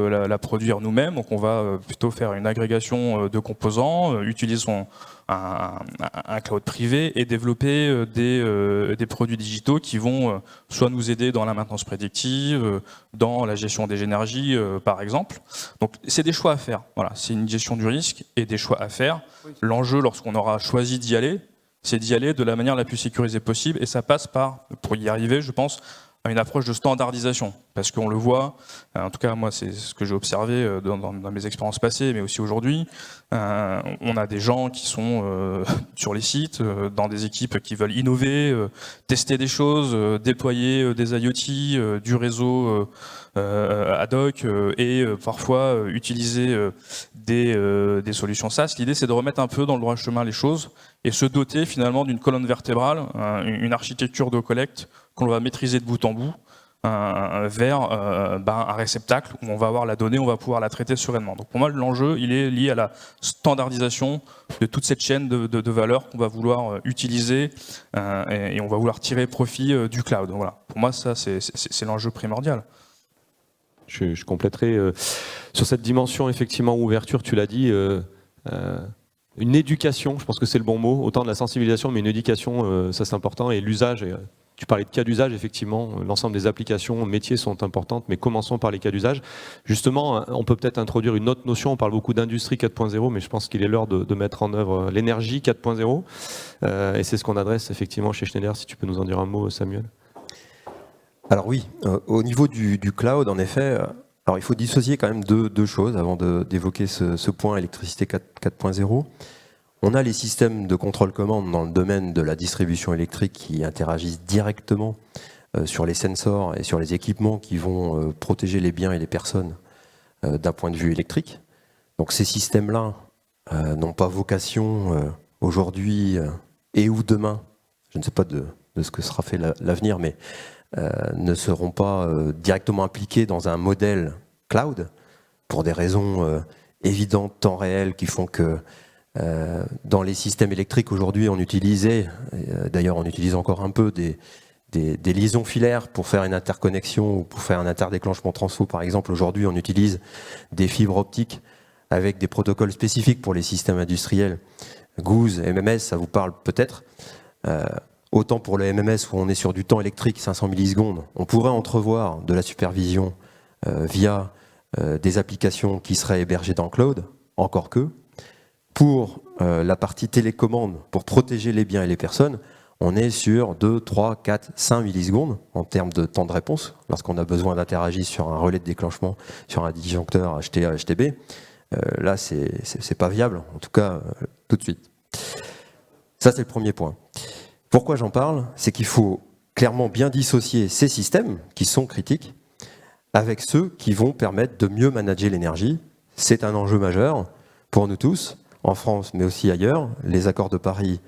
la produire nous-mêmes? Donc on va plutôt faire une agrégation de composants, utiliser un cloud privé et développer des produits digitaux qui vont soit nous aider dans la maintenance prédictive, dans la gestion des énergies par exemple. Donc c'est des choix à faire. Voilà, c'est une gestion du risque et des choix à faire. L'enjeu, lorsqu'on aura choisi d'y aller, c'est d'y aller de la manière la plus sécurisée possible, et ça passe par, pour y arriver, je pense, à une approche de standardisation, parce qu'on le voit, en tout cas moi c'est ce que j'ai observé dans mes expériences passées, mais aussi aujourd'hui, on a des gens qui sont sur les sites, dans des équipes qui veulent innover, tester des choses, déployer des IoT, du réseau ad hoc, et parfois utiliser des solutions SaaS. L'idée, c'est de remettre un peu dans le droit chemin les choses et se doter finalement d'une colonne vertébrale, une architecture de collecte qu'on va maîtriser de bout en bout, vers un réceptacle où on va avoir la donnée, on va pouvoir la traiter sereinement. Donc pour moi, l'enjeu, il est lié à la standardisation de toute cette chaîne de valeur qu'on va vouloir utiliser et on va vouloir tirer profit du cloud. Voilà. Pour moi, ça, c'est l'enjeu primordial. Je compléterai sur cette dimension, effectivement, ouverture, tu l'as dit, une éducation, je pense que c'est le bon mot, autant de la sensibilisation, mais une éducation, ça c'est important, et l'usage. Tu parlais de cas d'usage, effectivement, l'ensemble des applications, métiers sont importantes, mais commençons par les cas d'usage. Justement, on peut peut-être introduire une autre notion, on parle beaucoup d'industrie 4.0, mais je pense qu'il est l'heure de mettre en œuvre l'énergie 4.0, et c'est ce qu'on adresse effectivement chez Schneider, si tu peux nous en dire un mot, Samuel. Alors oui, au niveau du cloud, en effet, alors il faut dissocier quand même deux choses avant d'évoquer ce point électricité 4.0. On a les systèmes de contrôle-commande dans le domaine de la distribution électrique qui interagissent directement sur les sensors et sur les équipements qui vont protéger les biens et les personnes d'un point de vue électrique. Donc ces systèmes-là n'ont pas vocation aujourd'hui et ou demain, je ne sais pas de ce que sera fait l'avenir, mais ne seront pas directement impliqués dans un modèle cloud pour des raisons évidentes, temps réel, qui font que dans les systèmes électriques aujourd'hui on utilisait, d'ailleurs on utilise encore un peu des liaisons filaires pour faire une interconnexion ou pour faire un interdéclenchement transfo par exemple. Aujourd'hui on utilise des fibres optiques avec des protocoles spécifiques pour les systèmes industriels. Goose, MMS, ça vous parle peut-être. Autant pour le MMS où on est sur du temps électrique, 500 millisecondes, on pourrait entrevoir de la supervision via des applications qui seraient hébergées dans le cloud, encore que. Pour la partie télécommande, pour protéger les biens et les personnes, on est sur 2, 3, 4, 5 millisecondes en termes de temps de réponse, lorsqu'on a besoin d'interagir sur un relais de déclenchement, sur un disjoncteur HTA, HTB. Là, c'est pas viable, en tout cas tout de suite. Ça, c'est le premier point. Pourquoi j'en parle? C'est qu'il faut clairement bien dissocier ces systèmes, qui sont critiques, avec ceux qui vont permettre de mieux manager l'énergie. C'est un enjeu majeur pour nous tous, en France, mais aussi ailleurs. Les accords de Paris,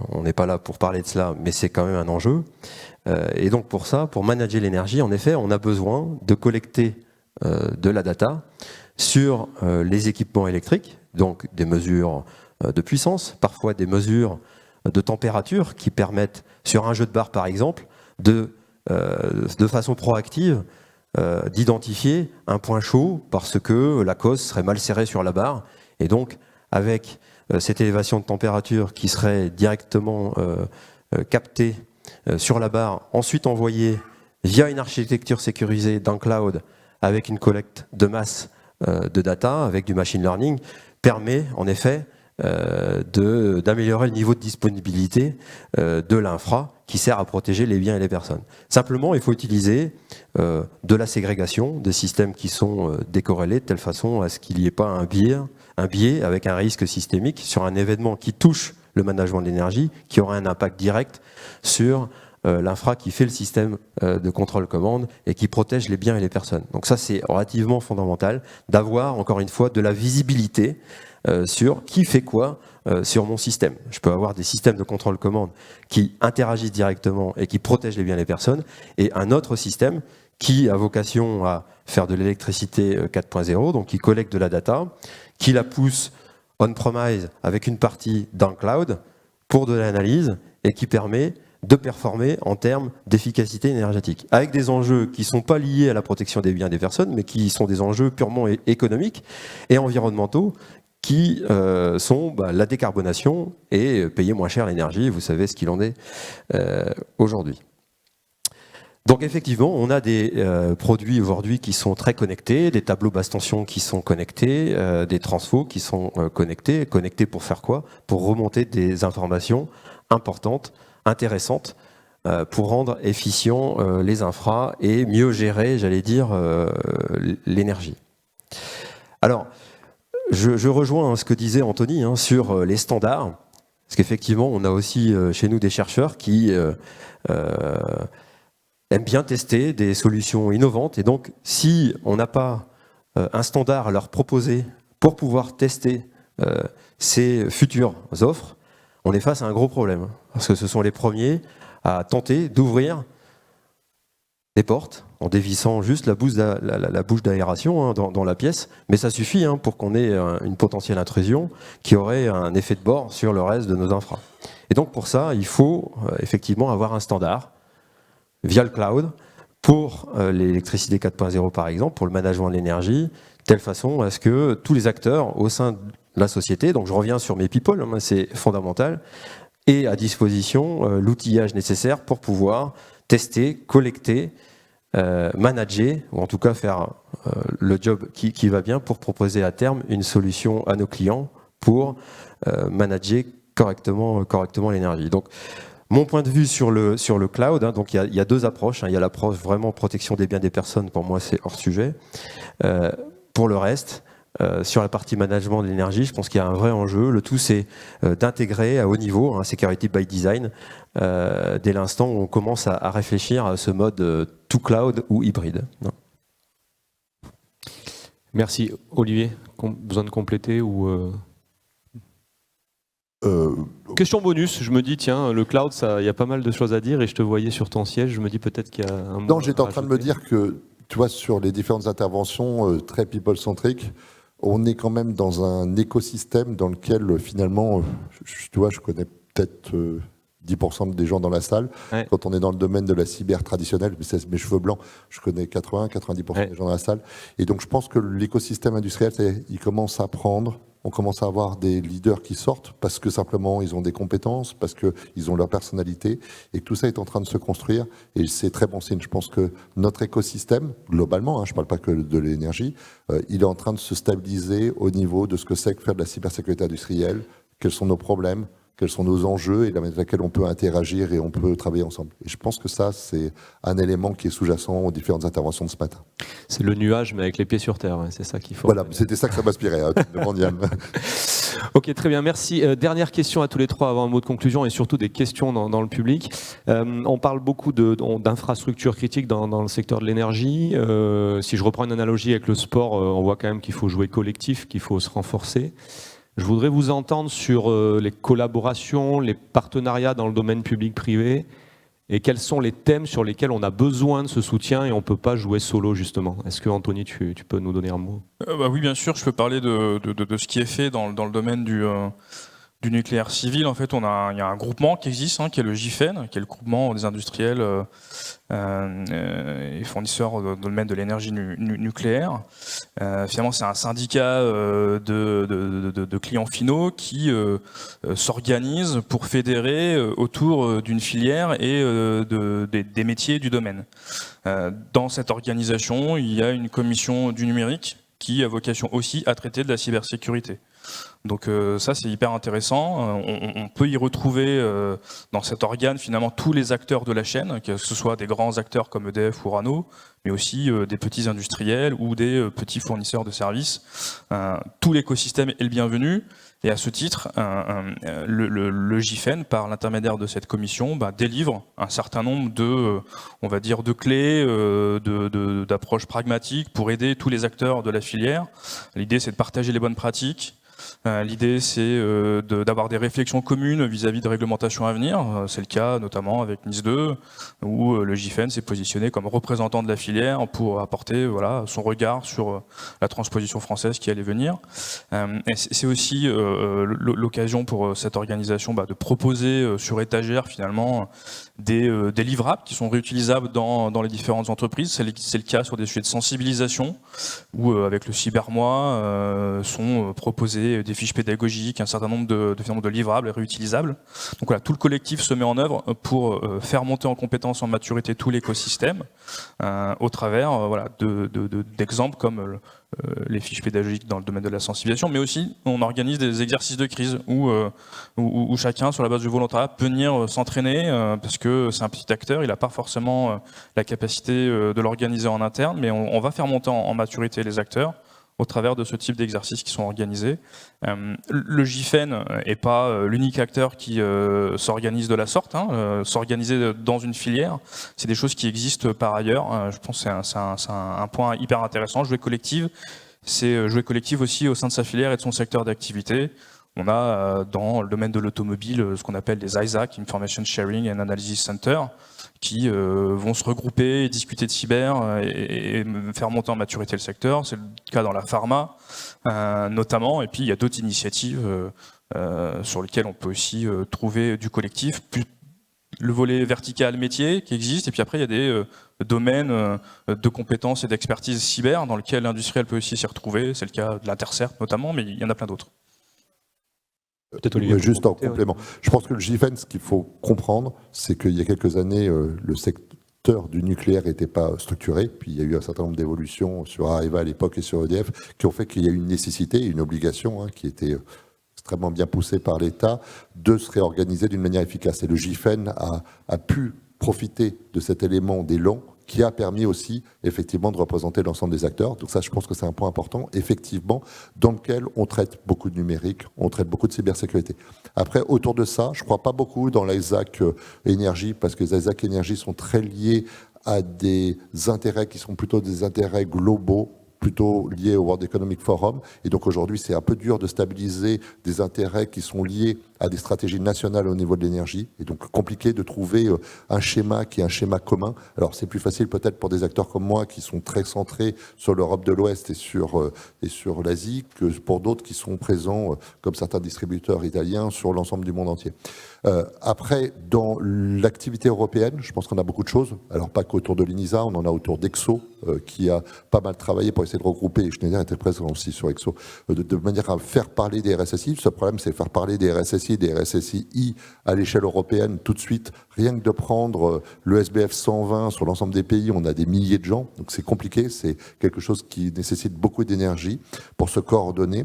on n'est pas là pour parler de cela, mais c'est quand même un enjeu. Et donc pour ça, pour manager l'énergie, en effet, on a besoin de collecter de la data sur les équipements électriques, donc des mesures de puissance, parfois des mesures de température qui permettent, sur un jeu de barre par exemple, de façon proactive, d'identifier un point chaud parce que la cosse serait mal serrée sur la barre. Et donc, avec cette élévation de température qui serait directement captée sur la barre, ensuite envoyée via une architecture sécurisée d'un cloud avec une collecte de masse de data, avec du machine learning, permet en effet d'améliorer le niveau de disponibilité de l'infra qui sert à protéger les biens et les personnes. Simplement, il faut utiliser de la ségrégation des systèmes qui sont décorrélés de telle façon à ce qu'il n'y ait pas un biais avec un risque systémique sur un événement qui touche le management de l'énergie, qui aura un impact direct sur l'infra qui fait le système de contrôle-commande et qui protège les biens et les personnes. Donc ça, c'est relativement fondamental d'avoir, encore une fois, de la visibilité sur qui fait quoi sur mon système. Je peux avoir des systèmes de contrôle-commande qui interagissent directement et qui protègent les biens et les personnes, et un autre système qui a vocation à faire de l'électricité 4.0, donc qui collecte de la data, qui la pousse on-premise avec une partie dans le cloud pour de l'analyse et qui permet de performer en termes d'efficacité énergétique, avec des enjeux qui ne sont pas liés à la protection des biens et des personnes, mais qui sont des enjeux purement économiques et environnementaux, qui sont la décarbonation et payer moins cher l'énergie. Vous savez ce qu'il en est aujourd'hui. Donc effectivement, on a des produits aujourd'hui qui sont très connectés, des tableaux basse tension qui sont connectés, des transfos qui sont connectés. Connectés pour faire quoi? Pour remonter des informations importantes, intéressantes, pour rendre efficients les infras et mieux gérer, j'allais dire, l'énergie. Alors, je rejoins ce que disait Anthony sur les standards, parce qu'effectivement, on a aussi chez nous des chercheurs qui aiment bien tester des solutions innovantes. Et donc, si on n'a pas un standard à leur proposer pour pouvoir tester ces futures offres, on est face à un gros problème. Parce que ce sont les premiers à tenter d'ouvrir des portes en dévissant juste la bouche d'aération dans la pièce. Mais ça suffit pour qu'on ait une potentielle intrusion qui aurait un effet de bord sur le reste de nos infras. Et donc pour ça, il faut effectivement avoir un standard via le cloud pour l'électricité 4.0 par exemple, pour le management de l'énergie, de telle façon à ce que tous les acteurs au sein de la société, donc je reviens sur mes people, c'est fondamental, aient à disposition l'outillage nécessaire pour pouvoir tester, collecter, manager, ou en tout cas faire le job qui va bien pour proposer à terme une solution à nos clients pour manager correctement l'énergie. Donc Mon point de vue sur le cloud, hein, donc il y a deux approches. Hein. Il y a l'approche vraiment protection des biens des personnes, pour moi c'est hors sujet. Pour le reste, sur la partie management de l'énergie, je pense qu'il y a un vrai enjeu. Le tout c'est d'intégrer à haut niveau, hein, security by design, dès l'instant où on commence à réfléchir à ce mode tout cloud ou hybride. Non. Merci. Olivier, besoin de compléter ou Question bonus, je me dis, tiens, le cloud, il y a pas mal de choses à dire et je te voyais sur ton siège, je me dis peut-être qu'il y a un mot. Non, j'étais en train de me dire que, tu vois, sur les différentes interventions très people-centriques, on est quand même dans un écosystème dans lequel, finalement, tu vois, je connais peut-être 10% des gens dans la salle. Ouais. Quand on est dans le domaine de la cyber traditionnelle, c'est mes cheveux blancs, je connais 80-90% des gens dans la salle. Et donc, je pense que l'écosystème industriel, il commence à prendre. On commence à avoir des leaders qui sortent parce que simplement ils ont des compétences, parce qu'ils ont leur personnalité et que tout ça est en train de se construire. Et c'est très bon signe. Je pense que notre écosystème, globalement, hein, je ne parle pas que de l'énergie, il est en train de se stabiliser au niveau de ce que c'est que faire de la cybersécurité industrielle, quels sont nos problèmes, quels sont nos enjeux et la manière dans laquelle on peut interagir et on peut travailler ensemble. Et je pense que ça, c'est un élément qui est sous-jacent aux différentes interventions de ce matin. C'est le nuage, mais avec les pieds sur terre, hein, c'est ça qu'il faut. Voilà, c'était ça que ça m'inspirait, hein, Ok, très bien, merci. Dernière question à tous les trois avant un mot de conclusion et surtout des questions dans le public. On parle beaucoup d'infrastructures critiques dans le secteur de l'énergie. Si je reprends une analogie avec le sport, on voit quand même qu'il faut jouer collectif, qu'il faut se renforcer. Je voudrais vous entendre sur les collaborations, les partenariats dans le domaine public-privé et quels sont les thèmes sur lesquels on a besoin de ce soutien et on ne peut pas jouer solo justement. Est-ce que Anthony, tu peux nous donner un mot ? Oui, bien sûr, je peux parler de ce qui est fait dans le domaine du nucléaire civil. En fait, il y a un groupement qui existe, hein, qui est le GIFEN, qui est le groupement des industriels et fournisseurs dans le domaine de l'énergie nucléaire. Finalement, c'est un syndicat de clients finaux qui s'organise pour fédérer autour d'une filière et des métiers du domaine. Dans cette organisation, il y a une commission du numérique qui a vocation aussi à traiter de la cybersécurité. Donc ça c'est hyper intéressant, on peut y retrouver dans cet organe finalement tous les acteurs de la chaîne, que ce soit des grands acteurs comme EDF ou Rano, mais aussi des petits industriels ou des petits fournisseurs de services. Tout l'écosystème est le bienvenu et à ce titre, le GIFEN, par l'intermédiaire de cette commission, délivre un certain nombre de clés, d'approches pragmatiques pour aider tous les acteurs de la filière. L'idée c'est de partager les bonnes pratiques. L'idée, c'est d'avoir des réflexions communes vis-à-vis de réglementations à venir. C'est le cas notamment avec NIS 2, où le GIFEN s'est positionné comme représentant de la filière pour apporter son regard sur la transposition française qui allait venir. Et c'est aussi l'occasion pour cette organisation de proposer sur étagère finalement des livrables qui sont réutilisables dans les différentes entreprises. C'est le cas sur des sujets de sensibilisation, où avec le Cybermois sont proposés des fiches pédagogiques, un certain nombre de livrables réutilisables. Donc voilà, tout le collectif se met en œuvre pour faire monter en compétence, en maturité tout l'écosystème au travers d'exemples comme les fiches pédagogiques dans le domaine de la sensibilisation, mais aussi on organise des exercices de crise où chacun, sur la base du volontariat, peut venir s'entraîner parce que c'est un petit acteur, il n'a pas forcément la capacité de l'organiser en interne, mais on va faire monter en maturité les acteurs au travers de ce type d'exercices qui sont organisés. Le GIFEN n'est pas l'unique acteur qui s'organise de la sorte. S'organiser dans une filière, c'est des choses qui existent par ailleurs. Je pense que c'est un point hyper intéressant. Jouer collectif, c'est jouer collectif aussi au sein de sa filière et de son secteur d'activité. On a dans le domaine de l'automobile ce qu'on appelle des ISAC, Information Sharing and Analysis Center, qui vont se regrouper et discuter de cyber et faire monter en maturité le secteur. C'est le cas dans la pharma notamment, et puis il y a d'autres initiatives sur lesquelles on peut aussi trouver du collectif, plus le volet vertical métier qui existe, et puis après il y a des domaines de compétences et d'expertise cyber dans lesquels l'industriel peut aussi s'y retrouver. C'est le cas de l'Intercert notamment, mais il y en a plein d'autres. Juste en complément. Je pense que le GIFEN, ce qu'il faut comprendre, c'est qu'il y a quelques années, le secteur du nucléaire n'était pas structuré. Puis il y a eu un certain nombre d'évolutions sur Areva à l'époque et sur EDF qui ont fait qu'il y a eu une nécessité, une obligation qui était extrêmement bien poussé par l'État, de se réorganiser d'une manière efficace. Et le GIFEN a pu profiter de cet élément d'élan qui a permis aussi, effectivement, de représenter l'ensemble des acteurs. Donc ça, je pense que c'est un point important, effectivement, dans lequel on traite beaucoup de numérique, on traite beaucoup de cybersécurité. Après, autour de ça, je ne crois pas beaucoup dans l'ISAC énergie, parce que les ISAC énergie sont très liés à des intérêts qui sont plutôt des intérêts globaux, plutôt liés au World Economic Forum. Et donc aujourd'hui, c'est un peu dur de stabiliser des intérêts qui sont liés à des stratégies nationales au niveau de l'énergie. Et donc compliqué de trouver un schéma qui est un schéma commun. Alors c'est plus facile peut-être pour des acteurs comme moi qui sont très centrés sur l'Europe de l'Ouest et sur l'Asie, que pour d'autres qui sont présents, comme certains distributeurs italiens, sur l'ensemble du monde entier. Après, dans l'activité européenne, je pense qu'on a beaucoup de choses. Alors pas qu'autour de l'INISA, on en a autour d'EXO, qui a pas mal travaillé pour essayer de regrouper, et Schneider était présent aussi sur EXO, de manière à faire parler des RSSI. Ce problème, c'est faire parler des RSSI et des RSSI à l'échelle européenne tout de suite. Rien que de prendre le SBF 120 sur l'ensemble des pays, on a des milliers de gens, donc c'est compliqué, c'est quelque chose qui nécessite beaucoup d'énergie pour se coordonner.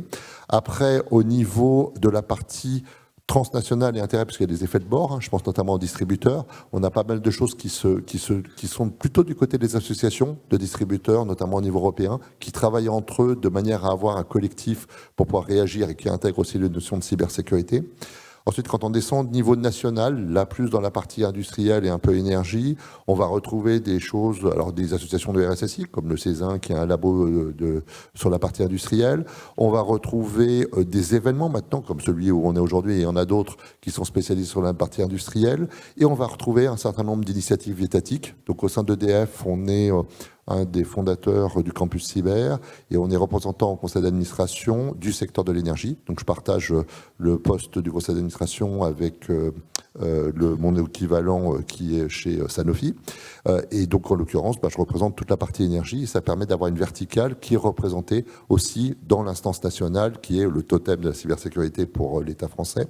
Après, au niveau de la partie transnational et intérêt, parce qu'il y a des effets de bord, je pense notamment aux distributeurs. On a pas mal de choses qui sont plutôt du côté des associations de distributeurs, notamment au niveau européen, qui travaillent entre eux de manière à avoir un collectif pour pouvoir réagir et qui intègrent aussi les notions de cybersécurité. Ensuite, quand on descend au niveau national, là plus dans la partie industrielle et un peu énergie, on va retrouver des choses, alors des associations de RSSI, comme le CESIN qui est un labo sur la partie industrielle. On va retrouver des événements maintenant, comme celui où on est aujourd'hui, et il y en a d'autres qui sont spécialisés sur la partie industrielle. Et on va retrouver un certain nombre d'initiatives étatiques. Donc au sein d'EDF, on est un des fondateurs du campus cyber, et on est représentant au conseil d'administration du secteur de l'énergie. Donc je partage le poste du conseil d'administration avec mon équivalent qui est chez Sanofi. Et donc en l'occurrence, je représente toute la partie énergie, et ça permet d'avoir une verticale qui est représentée aussi dans l'instance nationale, qui est le totem de la cybersécurité pour l'État français.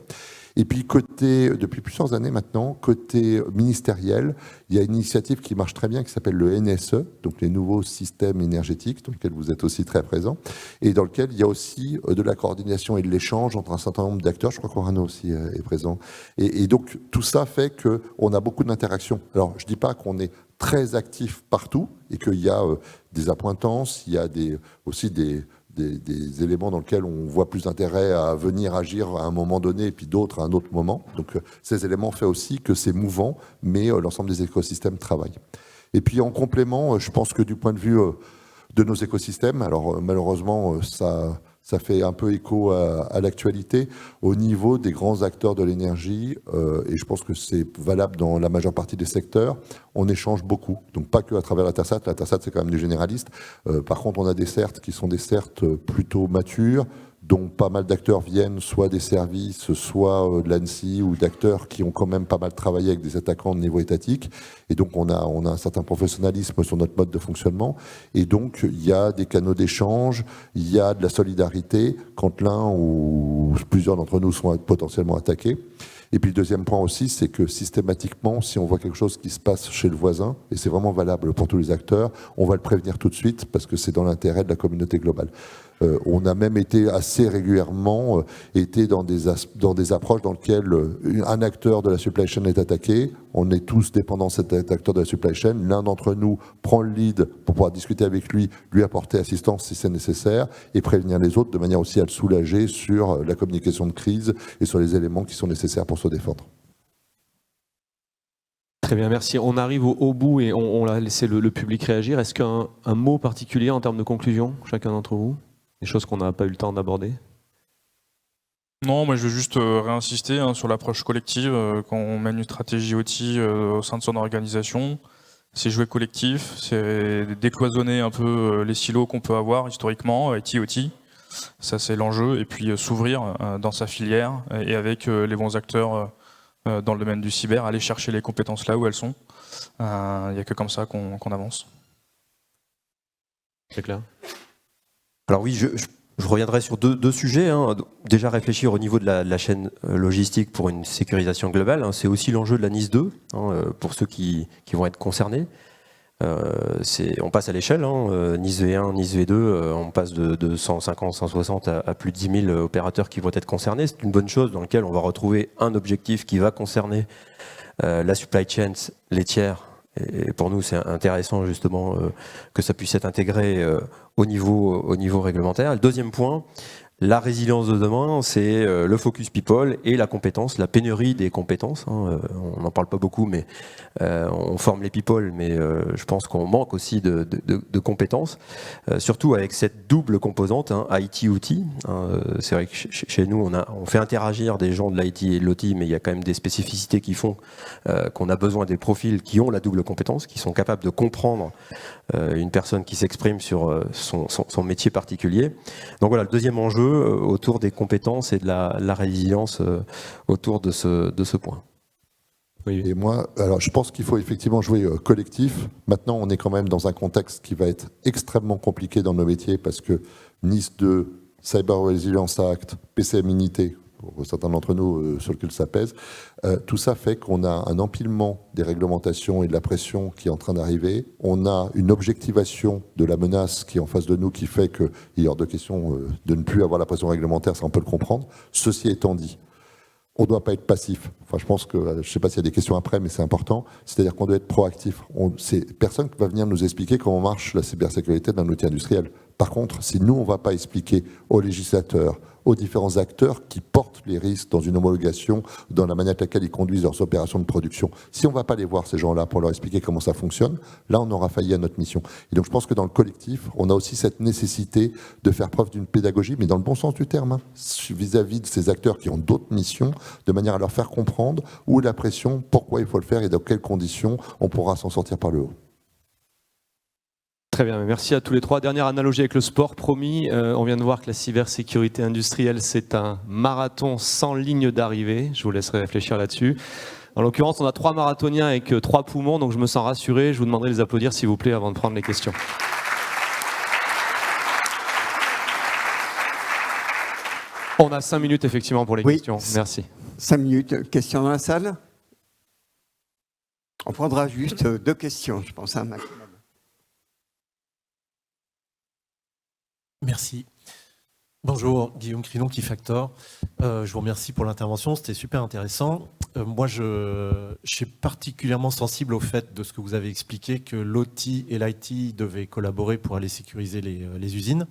Et puis depuis plusieurs années maintenant, côté ministériel, il y a une initiative qui marche très bien qui s'appelle le NSE, donc les nouveaux systèmes énergétiques, dans lequel vous êtes aussi très présent, et dans lequel il y a aussi de la coordination et de l'échange entre un certain nombre d'acteurs. Je crois qu'Orano aussi est présent. Et donc tout ça fait qu'on a beaucoup d'interactions. Alors je ne dis pas qu'on est très actif partout et qu'il y a des appointances, il y a aussi des éléments dans lesquels on voit plus d'intérêt à venir agir à un moment donné et puis d'autres à un autre moment. Donc ces éléments font aussi que c'est mouvant, mais l'ensemble des écosystèmes travaillent. Et puis en complément, je pense que du point de vue de nos écosystèmes, alors malheureusement ça fait un peu écho à l'actualité, au niveau des grands acteurs de l'énergie, et je pense que c'est valable dans la majeure partie des secteurs, on échange beaucoup. Donc pas que à travers la TASAT c'est quand même du généraliste. Par contre, on a des CERT qui sont des CERT plutôt matures, dont pas mal d'acteurs viennent, soit des services, soit de l'ANSSI, ou d'acteurs qui ont quand même pas mal travaillé avec des attaquants de niveau étatique. Et donc on a un certain professionnalisme sur notre mode de fonctionnement. Et donc il y a des canaux d'échange, il y a de la solidarité quand l'un ou plusieurs d'entre nous sont potentiellement attaqués. Et puis le deuxième point aussi, c'est que systématiquement, si on voit quelque chose qui se passe chez le voisin, et c'est vraiment valable pour tous les acteurs, on va le prévenir tout de suite parce que c'est dans l'intérêt de la communauté globale. On a même été assez régulièrement dans des approches dans lesquelles un acteur de la supply chain est attaqué, on est tous dépendants de cet acteur de la supply chain, l'un d'entre nous prend le lead pour pouvoir discuter avec lui apporter assistance si c'est nécessaire, et prévenir les autres de manière aussi à le soulager sur la communication de crise et sur les éléments qui sont nécessaires pour se défendre. Très bien, merci. On arrive au bout et on a laissé le public réagir. Est-ce qu'un mot particulier en termes de conclusion, chacun d'entre vous? Des choses qu'on n'a pas eu le temps d'aborder? Non, moi je veux juste réinsister sur l'approche collective. Quand on mène une stratégie OT au sein de son organisation, c'est jouer collectif, c'est décloisonner un peu les silos qu'on peut avoir historiquement, IT, OT. Ça c'est l'enjeu, et puis s'ouvrir dans sa filière et avec les bons acteurs dans le domaine du cyber, aller chercher les compétences là où elles sont. Il n'y a que comme ça qu'on avance. C'est clair. Alors oui, je reviendrai sur deux sujets. Déjà réfléchir au niveau de la chaîne logistique pour une sécurisation globale. C'est aussi l'enjeu de la NIS 2, pour ceux qui vont être concernés. On passe à l'échelle, hein, Nice V1, Nice V2, on passe de 150, 160 à plus de 10 000 opérateurs qui vont être concernés. C'est une bonne chose dans laquelle on va retrouver un objectif qui va concerner la supply chain laitière. Et pour nous, c'est intéressant justement que ça puisse être intégré au niveau réglementaire. Le deuxième point, la résilience de demain, c'est le focus people et la compétence, la pénurie des compétences. On n'en parle pas beaucoup, mais on forme les people, mais je pense qu'on manque aussi de compétences, surtout avec cette double composante, IT-outil. C'est vrai que chez nous, on fait interagir des gens de l'IT et de l'OT, mais il y a quand même des spécificités qui font qu'on a besoin des profils qui ont la double compétence, qui sont capables de comprendre une personne qui s'exprime sur son métier particulier. Donc voilà, le deuxième enjeu autour des compétences et de la résilience autour de ce point. Oui. Et moi, alors je pense qu'il faut effectivement jouer collectif. Maintenant, on est quand même dans un contexte qui va être extrêmement compliqué dans nos métiers parce que Nice 2, Cyber Resilience Act, PCM Unité, pour certains d'entre nous sur lequel ça pèse, tout ça fait qu'on a un empilement des réglementations et de la pression qui est en train d'arriver. On a une objectivation de la menace qui est en face de nous qui fait qu'il est hors de question de ne plus avoir la pression réglementaire, ça on peut le comprendre. Ceci étant dit, on ne doit pas être passif. Enfin, je pense que, je ne sais pas s'il y a des questions après, mais c'est important. C'est-à-dire qu'on doit être proactif. C'est personne qui va venir nous expliquer comment marche la cybersécurité d'un outil industriel. Par contre, si nous, on ne va pas expliquer aux législateurs, aux différents acteurs qui portent les risques dans une homologation, dans la manière avec laquelle ils conduisent leurs opérations de production, si on ne va pas les voir, ces gens-là, pour leur expliquer comment ça fonctionne, là, on aura failli à notre mission. Et donc, je pense que dans le collectif, on a aussi cette nécessité de faire preuve d'une pédagogie, mais dans le bon sens du terme, vis-à-vis de ces acteurs qui ont d'autres missions, de manière à leur faire comprendre où est la pression, pourquoi il faut le faire et dans quelles conditions on pourra s'en sortir par le haut. Très bien, merci à tous les trois. Dernière analogie avec le sport, promis. On vient de voir que la cybersécurité industrielle, c'est un marathon sans ligne d'arrivée. Je vous laisserai réfléchir là-dessus. En l'occurrence, on a 3 marathoniens avec 3 poumons, donc je me sens rassuré. Je vous demanderai de les applaudir, s'il vous plaît, avant de prendre les questions. On a 5 minutes, effectivement, pour les questions. Merci. 5 minutes. Questions dans la salle? On prendra juste 2 questions, je pense, un maximum. Merci. Bonjour, Guillaume Crinon, Keyfactor. Je vous remercie pour l'intervention, c'était super intéressant. Moi, je suis particulièrement sensible au fait de ce que vous avez expliqué, que l'OT et l'IT devaient collaborer pour aller sécuriser les usines.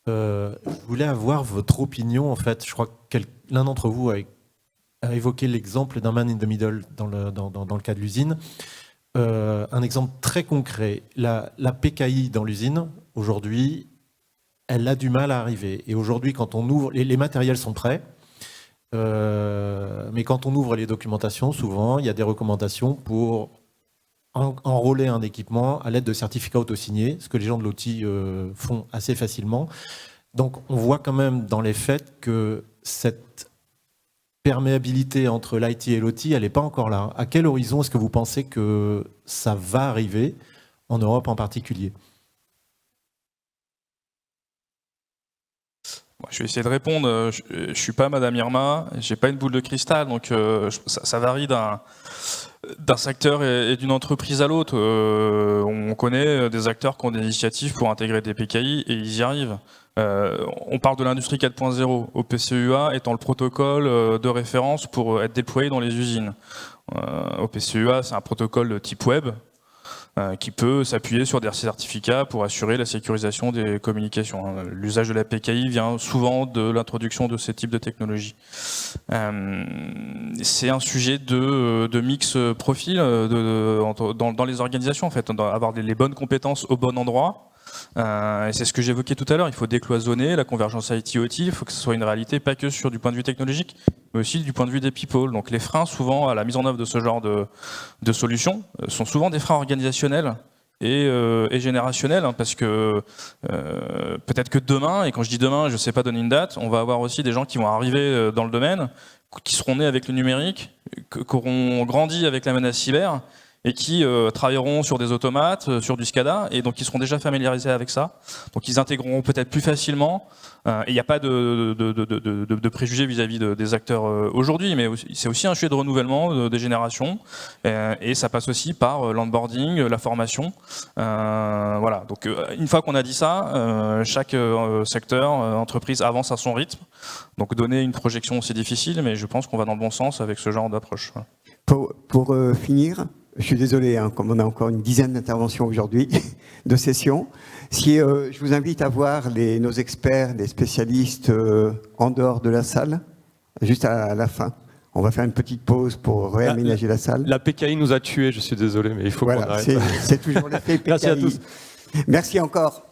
Je voulais avoir votre opinion, en fait. Je crois que l'un d'entre vous a évoqué l'exemple d'un man in the middle dans le cas de l'usine. Un exemple très concret, la PKI dans l'usine, aujourd'hui, elle a du mal à arriver. Et aujourd'hui, quand on ouvre, les matériels sont prêts, mais quand on ouvre les documentations, souvent, il y a des recommandations pour enrôler un équipement à l'aide de certificats auto-signés, ce que les gens de l'OT font assez facilement. Donc, on voit quand même dans les faits que cette perméabilité entre l'IT et l'OT, elle n'est pas encore là. À quel horizon est-ce que vous pensez que ça va arriver, en Europe en particulier ? Je vais essayer de répondre. Je suis pas Madame Irma, j'ai pas une boule de cristal, donc ça varie d'un secteur et d'une entreprise à l'autre. On connaît des acteurs qui ont des initiatives pour intégrer des PKI et ils y arrivent. On parle de l'industrie 4.0, OPCUA étant le protocole de référence pour être déployé dans les usines. OPCUA, c'est un protocole de type web qui peut s'appuyer sur des certificats pour assurer la sécurisation des communications. L'usage de la PKI vient souvent de l'introduction de ces types de technologies. C'est un sujet de mix profil dans les organisations, en fait, avoir les bonnes compétences au bon endroit. Et c'est ce que j'évoquais tout à l'heure, il faut décloisonner la convergence IT-OT, il faut que ce soit une réalité pas que sur du point de vue technologique, mais aussi du point de vue des people. Donc les freins souvent à la mise en œuvre de ce genre de solutions sont souvent des freins organisationnels et générationnels, hein, parce que peut-être que demain, et quand je dis demain, je ne sais pas donner une date, on va avoir aussi des gens qui vont arriver dans le domaine, qui seront nés avec le numérique, qui auront grandi avec la menace cyber, et qui travailleront sur des automates, sur du SCADA, et donc ils seront déjà familiarisés avec ça. Donc ils intégreront peut-être plus facilement. Et il n'y a pas de préjugés vis-à-vis des acteurs aujourd'hui, mais c'est aussi un sujet de renouvellement des générations, et ça passe aussi par l'onboarding, la formation. Voilà. Donc une fois qu'on a dit ça, chaque secteur, entreprise avance à son rythme. Donc donner une projection c'est difficile, mais je pense qu'on va dans le bon sens avec ce genre d'approche. Pour finir, je suis désolé, hein, comme on a encore une dizaine d'interventions aujourd'hui, de sessions, si je vous invite à voir nos experts, les spécialistes en dehors de la salle, juste à la fin. On va faire une petite pause pour réaménager la salle. La PKI nous a tués, je suis désolé, mais il faut qu'on arrête. C'est toujours l'effet PKI. Merci à tous. Merci encore.